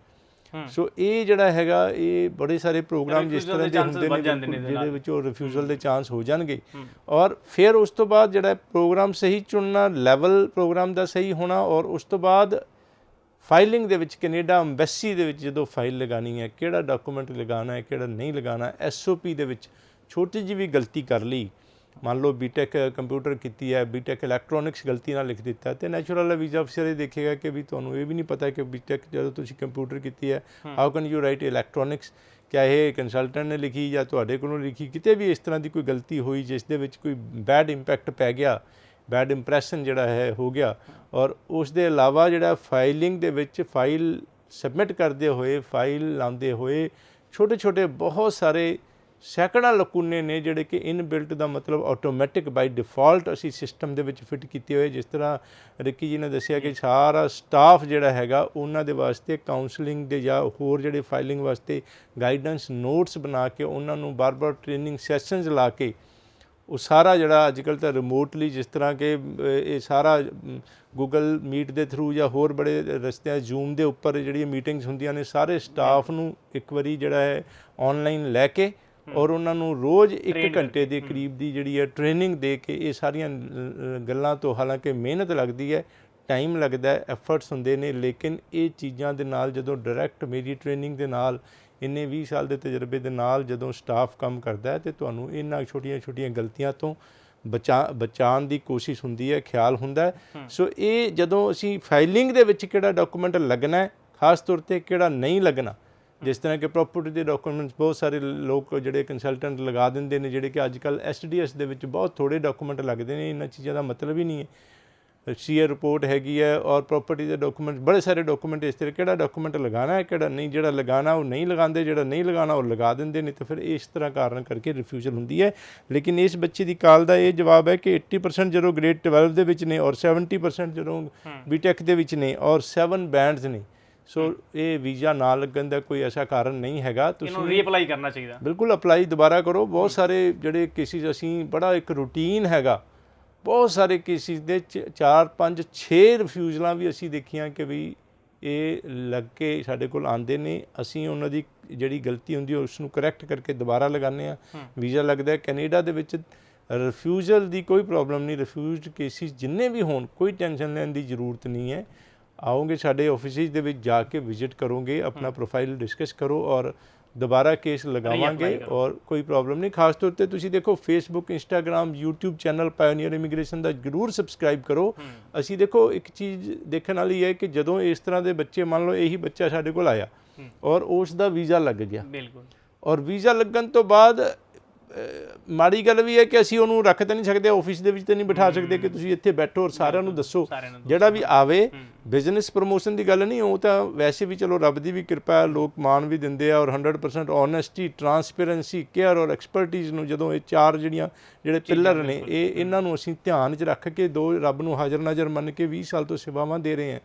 ਸੋ ਇਹ ਜਿਹੜਾ ਹੈਗਾ, ਇਹ ਬੜੇ ਸਾਰੇ ਪ੍ਰੋਗਰਾਮ ਜਿਸ ਤਰ੍ਹਾਂ ਦੇ ਹੁੰਦੇ ਨੇ ਜਿਹਦੇ ਵਿੱਚ ਉਹ ਰਿਫਿਊਜ਼ਲ ਦੇ ਚਾਂਸ ਹੋ ਜਾਣਗੇ। ਔਰ ਫਿਰ ਉਸ ਤੋਂ ਬਾਅਦ ਜਿਹੜਾ ਪ੍ਰੋਗਰਾਮ ਸਹੀ ਚੁਣਨਾ, ਲੈਵਲ ਪ੍ਰੋਗਰਾਮ ਦਾ ਸਹੀ ਹੋਣਾ, ਔਰ ਉਸ ਤੋਂ ਬਾਅਦ ਫਾਈਲਿੰਗ ਦੇ ਵਿੱਚ ਕੈਨੇਡਾ ਅੰਬੈਸੀ ਦੇ ਵਿੱਚ ਜਦੋਂ ਫਾਈਲ ਲਗਾਉਣੀ ਹੈ, ਕਿਹੜਾ ਡਾਕੂਮੈਂਟ ਲਗਾਉਣਾ ਹੈ, ਕਿਹੜਾ ਨਹੀਂ ਲਗਾਉਣਾ। SOP ਦੇ ਵਿੱਚ ਛੋਟੀ ਜਿਹੀ ਵੀ ਗਲਤੀ ਕਰ ਲਈ, ਮੰਨ ਲਓ ਬੀਟੈਕ ਕੰਪਿਊਟਰ ਕੀਤੀ ਹੈ, ਬੀਟੈਕ ਇਲੈਕਟ੍ਰੋਨਿਕਸ ਗਲਤੀ ਨਾਲ ਲਿਖ ਦਿੱਤਾ, ਤੇ ਨੈਚੁਰਲ ਵੀਜ਼ਾ ਅਫਸਰ ਇਹ ਦੇਖੇਗਾ ਕਿ ਵੀ ਤੁਹਾਨੂੰ ਇਹ ਵੀ ਨਹੀਂ ਪਤਾ ਕਿ ਬੀਟੈਕ ਜਦੋਂ ਤੁਸੀਂ ਕੰਪਿਊਟਰ ਕੀਤੀ ਹੈ, how can you right electronics, ਕਿਆ ਇਹ ਕੰਸਲਟੈਂਟ ਨੇ ਲਿਖੀ ਜਾਂ ਤੁਹਾਡੇ ਕੋਲੋਂ ਲਿਖੀ। ਕਿਤੇ ਵੀ ਇਸ ਤਰ੍ਹਾਂ ਦੀ ਕੋਈ ਗਲਤੀ ਹੋਈ ਜਿਸ ਦੇ ਵਿੱਚ ਕੋਈ ਬੈਡ ਇੰਪੈਕਟ ਪੈ ਗਿਆ, ਬੈਡ ਇੰਪ੍ਰੈਸ਼ਨ ਜਿਹੜਾ ਹੈ ਹੋ ਗਿਆ। ਔਰ ਉਸ ਦੇ ਇਲਾਵਾ ਜਿਹੜਾ ਫਾਈਲਿੰਗ ਦੇ ਵਿੱਚ ਫਾਈਲ ਸਬਮਿਟ ਕਰਦੇ ਹੋਏ, ਫਾਈਲ ਲਾਉਂਦੇ ਹੋਏ ਛੋਟੇ ਛੋਟੇ ਬਹੁਤ ਸਾਰੇ ਸੈਂਕੜਾਂ ਲਕੂਨੇ ਨੇ ਜਿਹੜੇ ਕਿ ਇਨਬਿਲਟ ਦਾ ਮਤਲਬ ਆਟੋਮੈਟਿਕ ਬਾਈ ਡਿਫਾਲਟ ਅਸੀਂ ਸਿਸਟਮ ਦੇ ਵਿੱਚ ਫਿੱਟ ਕੀਤੇ ਹੋਏ। ਜਿਸ ਤਰ੍ਹਾਂ ਰਿੱਕੀ ਜੀ ਨੇ ਦੱਸਿਆ ਕਿ ਸਾਰਾ ਸਟਾਫ ਜਿਹੜਾ ਹੈਗਾ ਉਹਨਾਂ ਦੇ ਵਾਸਤੇ ਕਾਉਂਸਲਿੰਗ ਦੇ ਜਾਂ ਹੋਰ ਜਿਹੜੇ ਫਾਈਲਿੰਗ ਵਾਸਤੇ ਗਾਈਡੈਂਸ ਨੋਟਸ ਬਣਾ ਕੇ ਉਹਨਾਂ ਨੂੰ ਬਾਰ-ਬਾਰ ਟ੍ਰੇਨਿੰਗ ਸੈਸ਼ਨਸ ਲਾ ਕੇ ਉਹ ਸਾਰਾ ਜਿਹੜਾ ਅੱਜ ਕੱਲ੍ਹ ਤਾਂ ਰਿਮੋਟਲੀ ਜਿਸ ਤਰ੍ਹਾਂ ਕਿ ਇਹ ਸਾਰਾ ਗੂਗਲ ਮੀਟ ਦੇ ਥਰੂ ਜਾਂ ਹੋਰ ਬੜੇ ਰਸਤਿਆਂ ਜ਼ੂਮ ਦੇ ਉੱਪਰ ਜਿਹੜੀਆਂ ਮੀਟਿੰਗਸ ਹੁੰਦੀਆਂ ਨੇ ਸਾਰੇ ਸਟਾਫ ਨੂੰ ਇੱਕ ਵਾਰੀ ਜਿਹੜਾ ਹੈ ਆਨਲਾਈਨ ਲੈ ਕੇ ਔਰ ਉਹਨਾਂ ਨੂੰ ਰੋਜ਼ 1 ਘੰਟੇ ਦੇ ਕਰੀਬ ਦੀ ਜਿਹੜੀ ਹੈ ਟ੍ਰੇਨਿੰਗ ਦੇ ਕੇ ਇਹ ਸਾਰੀਆਂ ਗੱਲਾਂ ਤੋਂ ਹਾਲਾਂਕਿ ਮਿਹਨਤ ਲੱਗਦੀ ਹੈ, ਟਾਈਮ ਲੱਗਦਾ ਹੈ, ਐਫਰਟਸ ਹੁੰਦੇ ਨੇ, ਲੇਕਿਨ ਇਹ ਚੀਜ਼ਾਂ ਦੇ ਨਾਲ ਜਦੋਂ ਡਾਇਰੈਕਟ ਮੇਰੀ ਟ੍ਰੇਨਿੰਗ ਦੇ ਨਾਲ ਇੰਨੇ 20 ਸਾਲ ਦੇ ਤਜਰਬੇ ਦੇ ਨਾਲ ਜਦੋਂ ਸਟਾਫ ਕੰਮ ਕਰਦਾ ਹੈ ਤੇ ਤੁਹਾਨੂੰ ਇਹਨਾਂ ਛੋਟੀਆਂ ਗਲਤੀਆਂ ਤੋਂ ਬਚਾਉਣ ਦੀ ਕੋਸ਼ਿਸ਼ ਹੁੰਦੀ ਹੈ, ਖਿਆਲ ਹੁੰਦਾ ਹੈ। ਸੋ ਇਹ ਜਦੋਂ ਅਸੀਂ ਫਾਈਲਿੰਗ ਦੇ ਵਿੱਚ ਕਿਹੜਾ ਡਾਕੂਮੈਂਟ ਲੱਗਣਾ ਹੈ, ਖਾਸ ਤੌਰ 'ਤੇ ਕਿਹੜਾ ਨਹੀਂ ਲੱਗਣਾ, ਜਿਸ ਤਰ੍ਹਾਂ ਕਿ ਪ੍ਰੋਪਰਟੀ ਦੇ ਡਾਕੂਮੈਂਟਸ ਬਹੁਤ ਸਾਰੇ ਲੋਕ ਜਿਹੜੇ ਕੰਸਲਟੈਂਟ ਲਗਾ ਦਿੰਦੇ ਨੇ, ਜਿਹੜੇ ਕਿ ਅੱਜ ਕੱਲ੍ਹ SDS ਦੇ ਵਿੱਚ ਬਹੁਤ ਥੋੜ੍ਹੇ ਡਾਕੂਮੈਂਟ ਲੱਗਦੇ ਨੇ। ਇਹਨਾਂ ਚੀਜ਼ਾਂ ਦਾ ਮਤਲਬ ਹੀ ਨਹੀਂ ਹੈ। CA ਰਿਪੋਰਟ ਹੈਗੀ ਹੈ ਔਰ ਪ੍ਰੋਪਰਟੀ ਦੇ ਡਾਕੂਮੈਂਟ, ਬੜੇ ਸਾਰੇ ਡਾਕੂਮੈਂਟ ਇਸ ਤਰ੍ਹਾਂ ਕਿਹੜਾ ਡਾਕੂਮੈਂਟ ਲਗਾਉਣਾ ਹੈ ਕਿਹੜਾ ਨਹੀਂ, ਜਿਹੜਾ ਲਗਾਉਣਾ ਉਹ ਨਹੀਂ ਲਗਾਉਂਦੇ, ਜਿਹੜਾ ਨਹੀਂ ਲਗਾਉਣਾ ਉਹ ਲਗਾ ਦਿੰਦੇ ਨੇ, ਤਾਂ ਫਿਰ ਇਸ ਤਰ੍ਹਾਂ ਕਾਰਨ ਕਰਕੇ ਰਿਫਿਊਜ਼ਲ ਹੁੰਦੀ ਹੈ। ਲੇਕਿਨ ਇਸ ਬੱਚੇ ਦੀ ਕਾਲ ਦਾ ਇਹ ਜਵਾਬ ਹੈ ਕਿ 80% ਜਦੋਂ ਗ੍ਰੇਡ 12 ਦੇ ਵਿੱਚ ਨੇ ਔਰ 70% ਜਦੋਂ BTech ਦੇ ਵਿੱਚ ਨੇ ਔਰ 7 ਬੈਂਡਸ ਨੇ। ਸੋ ਇਹ ਵੀਜ਼ਾ ਨਾ ਲੱਗਣ ਦਾ ਕੋਈ ਐਸਾ ਕਾਰਨ ਨਹੀਂ ਹੈਗਾ। ਤੁਸੀਂ ਰੀਅਪਲਾਈ ਕਰਨਾ ਚਾਹੀਦਾ, ਬਿਲਕੁਲ ਅਪਲਾਈ ਦੁਬਾਰਾ ਕਰੋ। ਬਹੁਤ ਸਾਰੇ ਜਿਹੜੇ ਕੇਸਿਸ ਅਸੀਂ ਬੜਾ ਇੱਕ ਰੂਟੀਨ ਹੈਗਾ, ਬਹੁਤ ਸਾਰੇ ਕੇਸਿਸ ਦੇ 4 5 6 ਰਿਫਿਊਜ਼ਲਾਂ ਵੀ ਅਸੀਂ ਦੇਖੀਆਂ ਕਿ ਵੀ ਇਹ ਲੱਗ ਕੇ ਸਾਡੇ ਕੋਲ ਆਉਂਦੇ ਨੇ। ਅਸੀਂ ਉਹਨਾਂ ਦੀ ਜਿਹੜੀ ਗਲਤੀ ਹੁੰਦੀ ਹੈ ਉਸ ਨੂੰ ਕਰੈਕਟ ਕਰਕੇ ਦੁਬਾਰਾ ਲਗਾਉਂਦੇ ਹਾਂ, ਵੀਜ਼ਾ ਲੱਗਦਾ। ਕੈਨੇਡਾ ਦੇ ਵਿੱਚ ਰਿਫਿਊਜ਼ਲ ਦੀ ਕੋਈ ਪ੍ਰੋਬਲਮ ਨਹੀਂ। ਰਿਫਿਊਜ਼ਡ ਕੇਸਿਸ ਜਿੰਨੇ ਵੀ ਹੋਣ ਕੋਈ ਟੈਨਸ਼ਨ ਲੈਣ ਦੀ ਜ਼ਰੂਰਤ ਨਹੀਂ ਹੈ। ਆਓਗੇ ਸਾਡੇ ਆਫਿਸਿਸ ਦੇ ਵਿੱਚ ਜਾ ਕੇ ਵਿਜ਼ਿਟ ਕਰੋਗੇ, ਆਪਣਾ ਪ੍ਰੋਫਾਈਲ ਡਿਸਕਸ ਕਰੋ ਔਰ ਦੁਬਾਰਾ ਕੇਸ ਲਗਾਵਾਂਗੇ ਔਰ ਕੋਈ ਪ੍ਰੋਬਲਮ ਨਹੀਂ। ਖਾਸ ਤੌਰ 'ਤੇ ਤੁਸੀਂ ਦੇਖੋ Facebook, Instagram, YouTube channel Pioneer Immigration ਦਾ ਜ਼ਰੂਰ ਸਬਸਕ੍ਰਾਈਬ ਕਰੋ। ਅਸੀਂ ਦੇਖੋ ਇੱਕ ਚੀਜ਼ ਦੇਖਣ ਵਾਲੀ ਹੈ ਕਿ ਜਦੋਂ ਇਸ ਤਰ੍ਹਾਂ ਦੇ ਬੱਚੇ, ਮੰਨ ਲਓ ਇਹੀ ਬੱਚਾ ਸਾਡੇ ਕੋਲ ਆਇਆ ਔਰ ਉਸ ਦਾ ਵੀਜ਼ਾ ਲੱਗ ਗਿਆ, ਬਿਲਕੁਲ, ਔਰ ਵੀਜ਼ਾ ਲੱਗਣ ਤੋਂ ਬਾਅਦ ਮਾੜੀ ਗੱਲ ਵੀ ਹੈ ਕਿ ਅਸੀਂ ਉਹਨੂੰ ਰੱਖ ਤਾਂ ਨਹੀਂ ਸਕਦੇ, ਆਫਿਸ ਦੇ ਵਿੱਚ ਤਾਂ ਨਹੀਂ ਬਿਠਾ ਸਕਦੇ ਕਿ ਤੁਸੀਂ ਇੱਥੇ ਬੈਠੋ ਔਰ ਸਾਰਿਆਂ ਨੂੰ ਦੱਸੋ। ਜਿਹੜਾ ਵੀ ਆਵੇ, ਬਿਜ਼ਨਸ ਪ੍ਰਮੋਸ਼ਨ ਦੀ ਗੱਲ ਨਹੀਂ, ਉਹ ਤਾਂ ਵੈਸੇ ਵੀ ਚਲੋ ਰੱਬ ਦੀ ਵੀ ਕਿਰਪਾ ਹੈ, ਲੋਕ ਮਾਣ ਵੀ ਦਿੰਦੇ ਆ ਔਰ 100% ਓਨੈਸਟੀ, ਟਰਾਂਸਪੇਰੈਂਸੀ, ਕੇਅਰ ਔਰ ਐਕਸਪਰਟੀਜ਼ ਨੂੰ ਜਦੋਂ ਇਹ ਚਾਰ ਜਿਹੜੇ ਪਿੱਲਰ ਨੇ ਇਹਨਾਂ ਨੂੰ ਅਸੀਂ ਧਿਆਨ 'ਚ ਰੱਖ ਕੇ ਰੱਬ ਨੂੰ ਹਾਜ਼ਰ ਨਾਜ਼ਰ ਮੰਨ ਕੇ 20 ਸਾਲ ਤੋਂ ਸੇਵਾਵਾਂ ਦੇ ਰਹੇ ਹਾਂ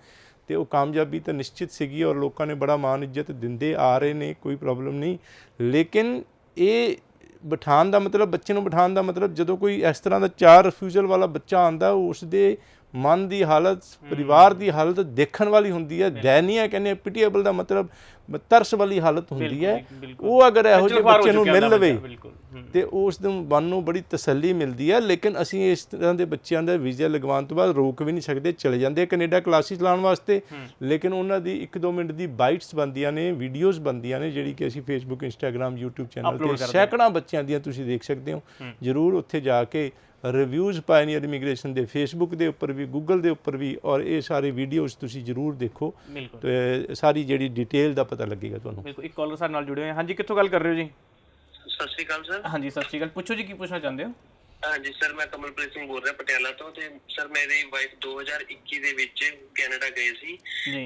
ਤੇ ਉਹ ਕਾਮਯਾਬੀ ਤਾਂ ਨਿਸ਼ਚਿਤ ਸੀਗੀ ਔਰ ਲੋਕਾਂ ਨੇ ਬੜਾ ਮਾਣ ਇੱਜ਼ਤ ਦਿੰਦੇ ਆ ਰਹੇ ਨੇ, ਕੋਈ ਪ੍ਰੋਬਲਮ ਨਹੀਂ। ਲੇਕਿਨ ਇਹ ਬਿਠਾਉਣ ਦਾ ਮਤਲਬ, ਬੱਚੇ ਨੂੰ ਬਿਠਾਉਣ ਦਾ ਮਤਲਬ, ਜਦੋਂ ਕੋਈ ਇਸ ਤਰ੍ਹਾਂ ਦਾ 4 ਰਿਫਿਊਜ਼ਲ ਵਾਲਾ ਬੱਚਾ ਆਉਂਦਾ ਉਸ ਦੇ ਮਨ ਦੀ ਹਾਲਤ, ਪਰਿਵਾਰ ਦੀ ਹਾਲਤ ਦੇਖਣ ਵਾਲੀ ਹੁੰਦੀ ਹੈ। ਦਇਨੀਆ ਕਹਿੰਦੇ, ਪਿਟੀਏਬਲ ਦਾ ਮਤਲਬ ਤਰਸ ਵਾਲੀ ਹਾਲਤ ਹੁੰਦੀ ਹੈ। ਉਹ ਅਗਰ ਇਹੋ ਜਿਹੇ ਬੱਚੇ ਨੂੰ ਮਿਲ ਲਵੇ ਤੇ ਉਸ ਨੂੰ ਮਨ ਨੂੰ ਬੜੀ ਤਸੱਲੀ ਮਿਲਦੀ ਹੈ। ਲੇਕਿਨ ਅਸੀਂ ਇਸ ਤਰ੍ਹਾਂ ਦੇ ਬੱਚਿਆਂ ਦਾ ਵੀਜ਼ਾ ਲਗਵਾਉਣ ਤੋਂ ਬਾਅਦ ਰੋਕ ਵੀ ਨਹੀਂ ਸਕਦੇ, ਚਲੇ ਜਾਂਦੇ ਕੈਨੇਡਾ ਕਲਾਸਿਸ ਲਾਉਣ ਵਾਸਤੇ। ਲੇਕਿਨ ਉਹਨਾਂ ਦੀ 1-2 ਮਿੰਟ ਦੀ ਬਾਈਟਸ ਬਣਦੀਆਂ ਨੇ, ਵੀਡੀਓਜ਼ ਬਣਦੀਆਂ ਨੇ, ਜਿਹੜੀ ਕਿ ਅਸੀਂ ਫੇਸਬੁੱਕ, ਇੰਸਟਾਗ੍ਰਾਮ, YouTube ਚੈਨਲ 'ਤੇ ਸੈਂਕੜਾਂ ਬੱਚਿਆਂ ਦੀਆਂ ਤੁਸੀਂ ਦੇਖ ਸਕਦੇ ਹੋ। ਜ਼ਰੂਰ ਉੱਥੇ ਜਾ ਕੇ ਰਿਵਿਊਜ਼ ਪਾਇਓਨੀਅਰ ਇਮੀਗ੍ਰੇਸ਼ਨ ਦੇ ਫੇਸਬੁੱਕ ਦੇ ਉੱਪਰ ਵੀ, ਗੂਗਲ ਦੇ ਉੱਪਰ ਵੀ, ਔਰ ਇਹ ਸਾਰੇ ਵੀਡੀਓਜ਼ ਤੁਸੀਂ ਜ਼ਰੂਰ ਦੇਖੋ ਤੇ ਸਾਰੀ ਜਿਹੜੀ ਡਿਟੇਲ ਦਾ ਪਤਾ ਲੱਗੇਗਾ ਤੁਹਾਨੂੰ। ਬਿਲਕੁਲ। ਇੱਕ ਕਾਲਰ ਸਾਡੇ ਨਾਲ ਜੁੜੇ ਹੋਏ। ਹਾਂਜੀ, ਕਿੱਥੋਂ ਗੱਲ ਕਰ ਰਹੇ ਹੋ ਜੀ? ਸਤਿ ਸ਼੍ਰੀ ਅਕਾਲ ਸਰ। ਹਾਂਜੀ, ਸਤਿ ਸ਼੍ਰੀ ਅਕਾਲ। ਪੁੱਛੋ ਜੀ, ਕੀ ਪੁੱਛਣਾ ਚਾਹੁੰਦੇ ਹੋ? ਹਾਂਜੀ ਸਰ, ਮੈਂ ਕਮਲਪ੍ਰੀਤ ਸਿੰਘ ਬੋਲ ਰਿਹਾ ਪਟਿਆਲਾ ਤੋਂ। ਤੇ ਸਰ ਮੇਰੀ ਵਾਈਫ 2021 ਦੇ ਵਿੱਚ ਕੈਨੇਡਾ ਗਏ ਸੀ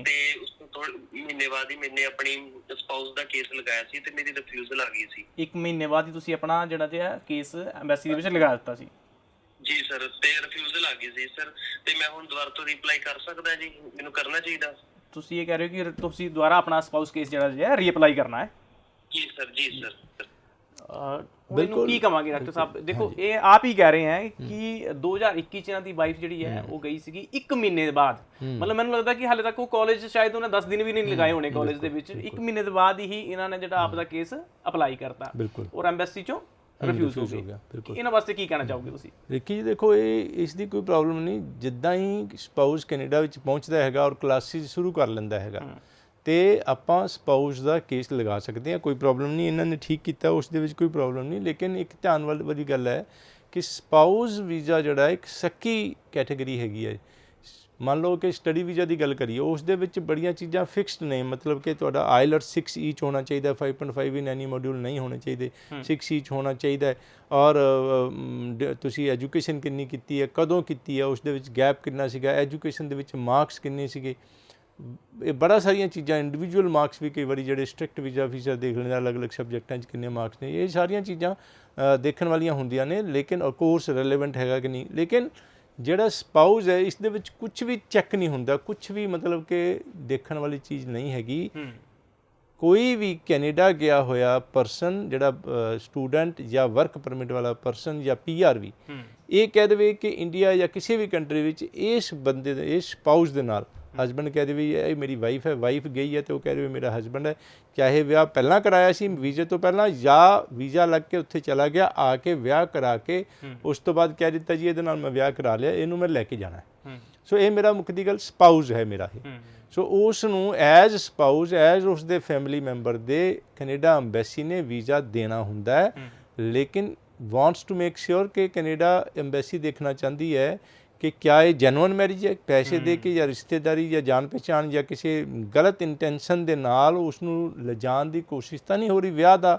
ਤੇ ਉਸ ਤੋਂ ਥੋੜੇ ਮਹੀਨੇ ਬਾਅਦ ਹੀ ਮੈਨੇ ਆਪਣੀ ਸਪਾਊਸ ਦਾ ਕੇਸ ਲਗਾਇਆ ਸੀ ਤੇ ਮੇਰੀ ਰਿਫਿਊਜ਼ਲ ਆ ਗਈ ਸੀ। 1 ਮਹੀਨੇ ਬਾਅਦ ਹੀ ਤੁਸੀਂ ਆਪਣਾ ਜਿਹੜਾ ਕੇਸ ਐਮਬੈਸੀ ਦੇ ਵਿੱਚ ਲਗਾ ਦਿੱਤਾ ਸੀ? ਜੀ ਸਰ, ਤੇ ਰਿਫਿਊਜ਼ਲ ਆ ਗਈ ਸੀ ਸਰ। ਤੇ ਮੈਂ ਹੁਣ ਦੁਬਾਰਾ ਤੋਂ ਰੀਅਪਲਾਈ ਕਰ ਸਕਦਾ ਜੀ? ਮੈਨੂੰ ਕਰਨਾ ਚਾਹੀਦਾ? ਤੁਸੀਂ ਇਹ ਕਹਿ ਰਹੇ ਹੋ ਕਿ ਤੁਸੀਂ ਦੁਬਾਰਾ ਆਪਣਾ ਸਪਾਊਸ ਕੇਸ ਜਿਹੜਾ ਰੀਅਪਲਾਈ ਕਰਨਾ ਹੈ? ਜੀ ਸਰ, ਜੀ ਸਰ। ਬਿਲਕੁਲ। ਕੀ ਕਹਾਂਗੇ ਡਾਕਟਰ ਸਾਹਿਬ? ਦੇਖੋ, ਇਹ ਆਪ ਹੀ ਕਹਿ ਰਹੇ ਹੈ ਕਿ 2021 ਚ ਇਹਨਾਂ ਦੀ ਵਾਈਫ ਜਿਹੜੀ ਹੈ ਉਹ ਗਈ ਸੀਗੀ 1 ਮਹੀਨੇ ਬਾਅਦ। ਮਤਲਬ ਮੈਨੂੰ ਲੱਗਦਾ ਕਿ ਹਾਲੇ ਤੱਕ ਉਹ ਕਾਲਜ ਸ਼ਾਇਦ ਉਹਨੇ 10 ਦਿਨ ਵੀ ਨਹੀਂ ਲਗਾਏ ਹੋਣੇ ਕਾਲਜ ਦੇ ਵਿੱਚ। 1 ਮਹੀਨੇ ਦੇ ਬਾਅਦ ਹੀ ਇਹਨਾਂ ਨੇ ਜਿਹੜਾ ਆਪ ਦਾ ਕੇਸ ਅਪਲਾਈ ਕਰਤਾ ਔਰ ਐਮਬੈਸੀ ਚੋਂ ਰਿਫਿਊਜ਼ ਹੋ ਗਿਆ। ਇਹਨਾਂ ਵਾਸਤੇ ਕੀ ਕਹਿਣਾ ਚਾਹੋਗੇ ਤੁਸੀਂ? ਰਿੱਕੀ ਜੀ, ਦੇਖੋ ਇਸ ਦੀ ਕੋਈ ਪ੍ਰੋਬਲਮ ਨਹੀਂ। ਜਿੱਦਾਂ ਹੀ ਸਪਾਊਸ ਕੈਨੇਡਾ ਵਿੱਚ ਪਹੁੰਚਦਾ ਹੈਗਾ ਔਰ ਕਲਾਸਿਸ ਸ਼ੁਰੂ ਕਰ ਲੈਂਦਾ ਹੈਗਾ ਤੇ ਆਪਾਂ ਸਪਾਊਸ ਦਾ ਕੇਸ ਲਗਾ ਸਕਦੇ ਹਾਂ, ਕੋਈ ਪ੍ਰੋਬਲਮ ਨਹੀਂ। ਇਹਨਾਂ ਨੇ ਠੀਕ ਕੀਤਾ, ਉਸ ਦੇ ਵਿੱਚ ਕੋਈ ਪ੍ਰੋਬਲਮ ਨਹੀਂ। ਲੇਕਿਨ ਇੱਕ ਧਿਆਨ ਵਾਲੀ ਗੱਲ ਹੈ ਕਿ ਸਪਾਊਸ ਵੀਜ਼ਾ ਜਿਹੜਾ ਇੱਕ ਸੱਕੀ ਕੈਟੇਗਰੀ ਹੈਗੀ ਹੈ। ਮੰਨ ਲਓ ਕਿ ਸਟੱਡੀ ਵੀਜ਼ਾ ਦੀ ਗੱਲ ਕਰੀਏ, ਉਸ ਦੇ ਵਿੱਚ ਬੜੀਆਂ ਚੀਜ਼ਾਂ ਫਿਕਸਡ ਨੇ। ਮਤਲਬ ਕਿ ਤੁਹਾਡਾ IELTS 6 ਈਚ ਹੋਣਾ ਚਾਹੀਦਾ, 5.5 ਇਨ ਐਨੀ ਮੋਡਿਊਲ ਨਹੀਂ ਹੋਣੇ ਚਾਹੀਦੇ, 6 ਈਚ ਹੋਣਾ ਚਾਹੀਦਾ ਹੈ। ਔਰ ਤੁਸੀਂ ਐਜੂਕੇਸ਼ਨ ਕਿੰਨੀ ਕੀਤੀ ਹੈ, ਕਦੋਂ ਕੀਤੀ ਹੈ, ਉਸ ਦੇ ਵਿੱਚ ਗੈਪ ਕਿੰਨਾ ਸੀਗਾ, ਐਜੂਕੇਸ਼ਨ ਦੇ ਵਿੱਚ ਮਾਰਕਸ ਕਿੰਨੇ ਸੀਗੇ, ਇਹ ਬੜਾ ਸਾਰੀਆਂ ਚੀਜ਼ਾਂ। ਇੰਡੀਵਿਜੂਅਲ ਮਾਰਕਸ ਵੀ ਕਈ ਵਾਰੀ ਜਿਹੜੇ ਸਟ੍ਰਿਕਟ ਵੀਜ਼ਾ ਦੇਖ ਲੈਂਦਾ, ਅਲੱਗ-ਅਲੱਗ ਸਬਜੈਕਟਾਂ 'ਚ ਕਿੰਨੇ ਮਾਰਕਸ ਨੇ, ਇਹ ਸਾਰੀਆਂ ਚੀਜ਼ਾਂ ਦੇਖਣ ਵਾਲੀਆਂ ਹੁੰਦੀਆਂ ਨੇ। ਲੇਕਿਨ ਕੋਰਸ ਰੈਲੇਵੈਂਟ ਹੈਗਾ ਕਿ ਨਹੀਂ। ਲੇਕਿਨ ਜਿਹੜਾ ਸਪਾਊਸ ਹੈ ਇਸ ਦੇ ਵਿੱਚ ਕੁਝ ਵੀ ਚੈੱਕ ਨਹੀਂ ਹੁੰਦਾ, ਕੁਝ ਵੀ ਮਤਲਬ ਕਿ ਦੇਖਣ ਵਾਲੀ ਚੀਜ਼ ਨਹੀਂ ਹੈਗੀ। ਕੋਈ ਵੀ ਕੈਨੇਡਾ ਗਿਆ ਹੋਇਆ ਪਰਸਨ ਜਿਹੜਾ ਸਟੂਡੈਂਟ ਜਾਂ ਵਰਕ ਪਰਮਿਟ ਵਾਲਾ ਪਰਸਨ ਜਾਂ PR ਵੀ ਇਹ ਕਹਿ ਦੇਵੇ ਕਿ ਇੰਡੀਆ ਜਾਂ ਕਿਸੇ ਵੀ ਕੰਟਰੀ ਵਿੱਚ ਇਸ ਬੰਦੇ ਦੇ ਇਸ ਸਪਾਊਸ ਦੇ ਨਾਲ ਹਸਬੈਂਡ ਕਹਿ ਦੇਵੇ ਇਹ ਮੇਰੀ ਵਾਈਫ ਹੈ, ਵਾਈਫ ਗਈ ਹੈ ਤੇ ਉਹ ਕਹਿ ਦੇਵੇ ਮੇਰਾ ਹਸਬੈਂਡ ਹੈ, ਚਾਹੇ ਵਿਆਹ ਪਹਿਲਾਂ ਕਰਾਇਆ ਸੀ ਵੀਜ਼ੇ ਤੋਂ ਪਹਿਲਾਂ ਜਾਂ ਵੀਜ਼ਾ ਲੱਗ ਕੇ ਉੱਥੇ ਚਲਾ ਗਿਆ, ਆ ਕੇ ਵਿਆਹ ਕਰਾ ਕੇ ਉਸ ਤੋਂ ਬਾਅਦ ਕਹਿ ਦਿੱਤਾ ਜੀ ਇਹਦੇ ਨਾਲ ਮੈਂ ਵਿਆਹ ਕਰਾ ਲਿਆ, ਇਹਨੂੰ ਮੈਂ ਲੈ ਕੇ ਜਾਣਾ ਹੈ। ਸੋ ਇਹ ਮੇਰਾ ਮੁੱਖ ਦੀ ਗੱਲ ਸਪਾਊਸ ਹੈ ਮੇਰਾ ਇਹ। ਸੋ ਉਸ ਨੂੰ ਐਜ਼ ਸਪਾਊਸ ਐਜ਼ ਉਸ ਦੇ ਫੈਮਿਲੀ ਮੈਂਬਰ ਦੇ ਕੈਨੇਡਾ ਅੰਬੈਸੀ ਨੇ ਵੀਜ਼ਾ ਦੇਣਾ ਹੁੰਦਾ ਹੈ, ਲੇਕਿਨ ਵਾਂਟਸ ਟੂ ਮੇਕ ਸ਼ੋਰ ਕਿ ਕੈਨੇਡਾ ਅੰਬੈਸੀ ਦੇਖਣਾ ਚਾਹੁੰਦੀ ਹੈ ਕਿ ਕਿਆ ਇਹ ਜੈਨੂਅਨ ਮੈਰਿਜ ਹੈ, ਪੈਸੇ ਦੇ ਕੇ ਜਾਂ ਰਿਸ਼ਤੇਦਾਰੀ ਜਾਂ ਜਾਣ ਪਹਿਚਾਣ ਜਾਂ ਕਿਸੇ ਗਲਤ ਇੰਟੈਂਸ਼ਨ ਦੇ ਨਾਲ ਉਸ ਨੂੰ ਲਿਜਾਣ ਦੀ ਕੋਸ਼ਿਸ਼ ਤਾਂ ਨਹੀਂ ਹੋ ਰਹੀ, ਵਿਆਹ ਦਾ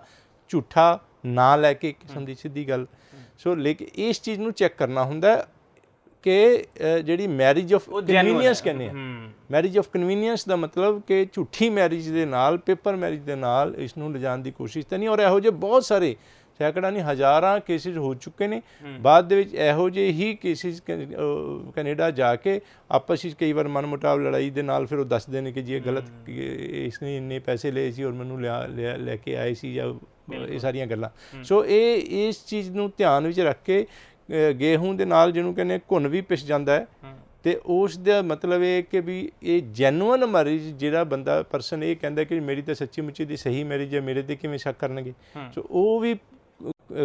ਝੂਠਾ ਨਾਂ ਲੈ ਕੇ ਕਿਸਮ ਦੀ ਸਿੱਧੀ ਗੱਲ। ਸੋ ਲੇਕਿਨ ਇਸ ਚੀਜ਼ ਨੂੰ ਚੈੱਕ ਕਰਨਾ ਹੁੰਦਾ ਕਿ ਜਿਹੜੀ ਮੈਰਿਜ ਆਫ ਕਨਵੀਨੀਅੰਸ ਕਹਿੰਦੇ ਆ, ਮੈਰਿਜ ਆਫ ਕਨਵੀਨੀਅੰਸ ਦਾ ਮਤਲਬ ਕਿ ਝੂਠੀ ਮੈਰਿਜ ਦੇ ਨਾਲ, ਪੇਪਰ ਮੈਰਿਜ ਦੇ ਨਾਲ ਇਸ ਨੂੰ ਲਿਜਾਣ ਦੀ ਕੋਸ਼ਿਸ਼ ਤਾਂ ਨਹੀਂ। ਔਰ ਇਹੋ ਜਿਹੇ ਬਹੁਤ ਸਾਰੇ ਸੈਂਕੜਾਂ ਨਹੀਂ ਹਜ਼ਾਰਾਂ ਕੇਸਿਸ ਹੋ ਚੁੱਕੇ ਨੇ। ਬਾਅਦ ਦੇ ਵਿੱਚ ਇਹੋ ਜਿਹੇ ਹੀ ਕੇਸਿਸ ਕੈਨੇਡਾ ਜਾ ਕੇ ਆਪਸ ਵਿੱਚ ਕਈ ਵਾਰ ਮਨਮੁਟਾਵ ਲੜਾਈ ਦੇ ਨਾਲ ਫਿਰ ਉਹ ਦੱਸਦੇ ਨੇ ਕਿ ਜੀ ਇਹ ਗਲਤ, ਇਸਨੇ ਇੰਨੇ ਪੈਸੇ ਲਏ ਸੀ ਔਰ ਮੈਨੂੰ ਲੈ ਕੇ ਆਏ ਸੀ ਜਾਂ ਇਹ ਸਾਰੀਆਂ ਗੱਲਾਂ। ਸੋ ਇਹ ਇਸ ਚੀਜ਼ ਨੂੰ ਧਿਆਨ ਵਿੱਚ ਰੱਖ ਕੇ ਗੇਹੂੰ ਦੇ ਨਾਲ ਜਿਹਨੂੰ ਕਹਿੰਦੇ ਘੁਣ ਵੀ ਪਿਸ ਜਾਂਦਾ ਹੈ ਤੇ ਉਸ ਦਾ ਮਤਲਬ ਇਹ ਕਿ ਵੀ ਇਹ ਜੈਨੂਅਨ ਮੈਰਿਜ ਜਿਹੜਾ ਬੰਦਾ ਪਰਸਨ ਇਹ ਕਹਿੰਦਾ ਕਿ ਮੇਰੀ ਤਾਂ ਸੱਚੀ ਮੁੱਚੀ ਦੀ ਸਹੀ ਮੈਰਿਜ ਹੈ, ਮੇਰੇ ਤੇ ਕਿਵੇਂ ਸ਼ੱਕ ਕਰਨਗੇ। ਸੋ ਉਹ ਵੀ